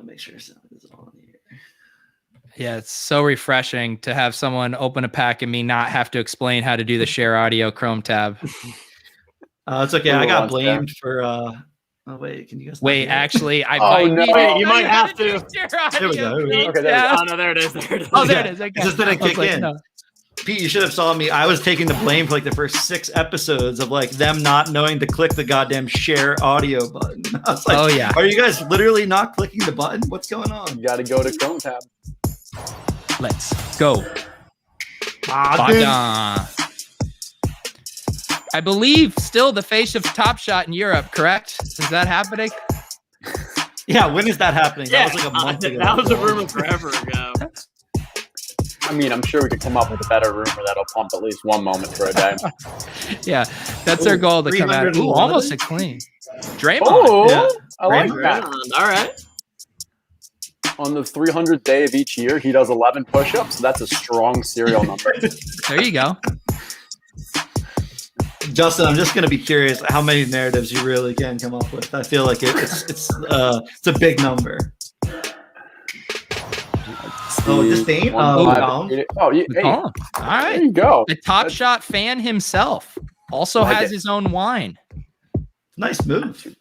Make sure sound is on here. Yeah, it's so refreshing to have someone open a pack and me not have to explain how to do the share audio Chrome tab. It's okay. I got blamed for. Oh wait, can you guys? Wait, actually, I Oh, might no. be. Wait, you might have to. There we go. Okay, there we go. Oh no, there it is. There it is. Oh, there it is. Okay. It just didn't I was kick like, in. no. Pete, you should have saw me. I was taking the blame for like the first 6 episodes of like them not knowing to click the goddamn share audio button. I was like, Oh, yeah. Are you guys literally not clicking the button? What's going on? You got to go to Chrome tab. Let's go. Ah, dude. Bada. I believe still the face of Top Shot in Europe, correct? Is that happening? Yeah, when is that happening? Yeah, That was like a month ago. that was a rumor forever ago. I mean, I'm sure we could come up with a better rumor that'll pump at least one moment for a day. Yeah, that's their goal to come out. Ooh, 311? almost a clean. Draymond. Oh, Yeah. I like Raymond. that. All right. On the 300th day of each year, he does 11 push-ups. That's a strong serial number. There you go. Justin, I'm just gonna be curious how many narratives you really can come up with. I feel like it's a big number. Oh, disdain. Oh, hey, Good call. All there right. you go. The Top Shot fan himself also Like has it. his own wine. Nice move.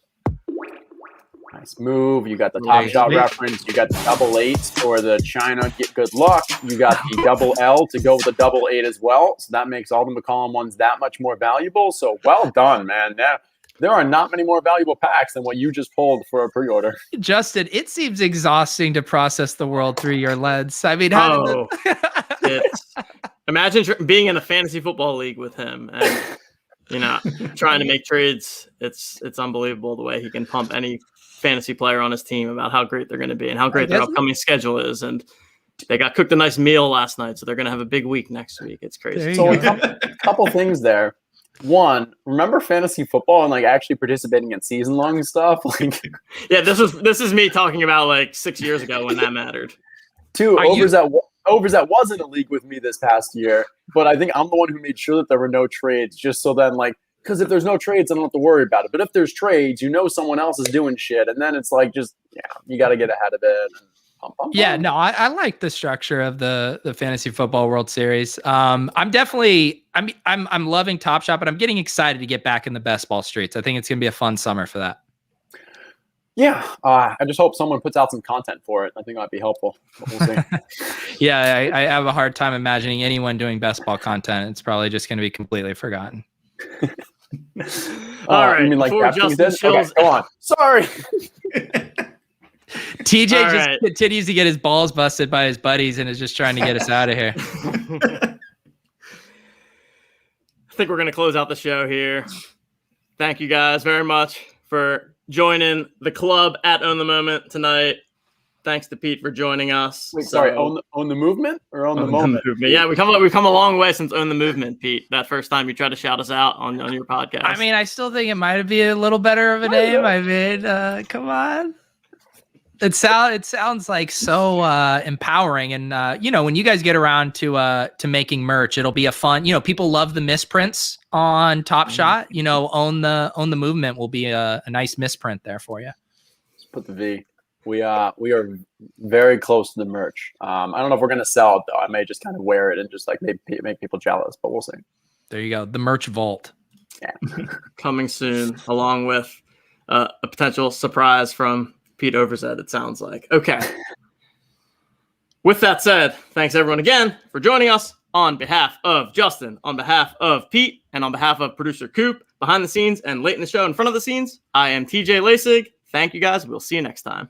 Nice move. You got the There top you shot go. reference. You got the double 8s for the China get good luck. You got the double L to go with the double 8 as well. So that makes all the McCollum ones that much more valuable. So well done, man. Now, there are not many more valuable packs than what you just pulled for a pre-order. Justin, it seems exhausting to process the world through your lens. I mean, how did It's, imagine being in a fantasy football league with him and trying to make trades. It's unbelievable the way he can pump any fantasy player on his team about how great they're going to be and how great their upcoming schedule is. And they got cooked a nice meal last night, so they're going to have a big week next week. It's crazy. So a couple things there. One, remember fantasy football and like actually participating in season-long stuff? Like, Yeah, this is me talking about like 6 years ago when that mattered. two, Are you- Overzet was in a league with me this past year, but I think I'm the one who made sure that there were no trades, just so then like, because if there's no trades, I don't have to worry about it. But if there's trades, someone else is doing shit, and then it's like you got to get ahead of it. And Yeah, no, I like the structure of the Fantasy Football World Series. I'm loving Top Shot, but I'm getting excited to get back in the best ball streets. I think it's gonna be a fun summer for that. Yeah, I just hope someone puts out some content for it. I think that'd be helpful. But we'll see. Yeah, I have a hard time imagining anyone doing best ball content. It's probably just gonna be completely forgotten. All right, you mean like before DraftKings Justin did? Okay, Shields- go on. Sorry. TJ All just right. continues to get his balls busted by his buddies and is just trying to get us out of here. I think we're going to close out the show here. Thank you guys very much for joining the club at Own the Moment tonight. Thanks to Pete for joining us. Wait, sorry. Own the movement or own the moment? Yeah, we've come a long way since Own the Movement, Pete. That first time you tried to shout us out on your podcast. I mean, I still think it might be a little better of a name. I mean, come on. It sounds like so empowering, and when you guys get around to making merch, it'll be a fun. People love the misprints on Top Shot. Own the movement will be a nice misprint there for you. Just put the V. We are very close to the merch. I don't know if we're gonna sell it though. I may just kind of wear it and just like make people jealous, but we'll see. There you go, the merch vault. Yeah, coming soon, along with a potential surprise from Pete Overzet, it sounds like. Okay. With that said, thanks everyone again for joining us. On behalf of Justin, on behalf of Pete, and on behalf of producer Coop, behind the scenes and late in the show in front of the scenes, I am TJ Lasig. Thank you guys. We'll see you next time.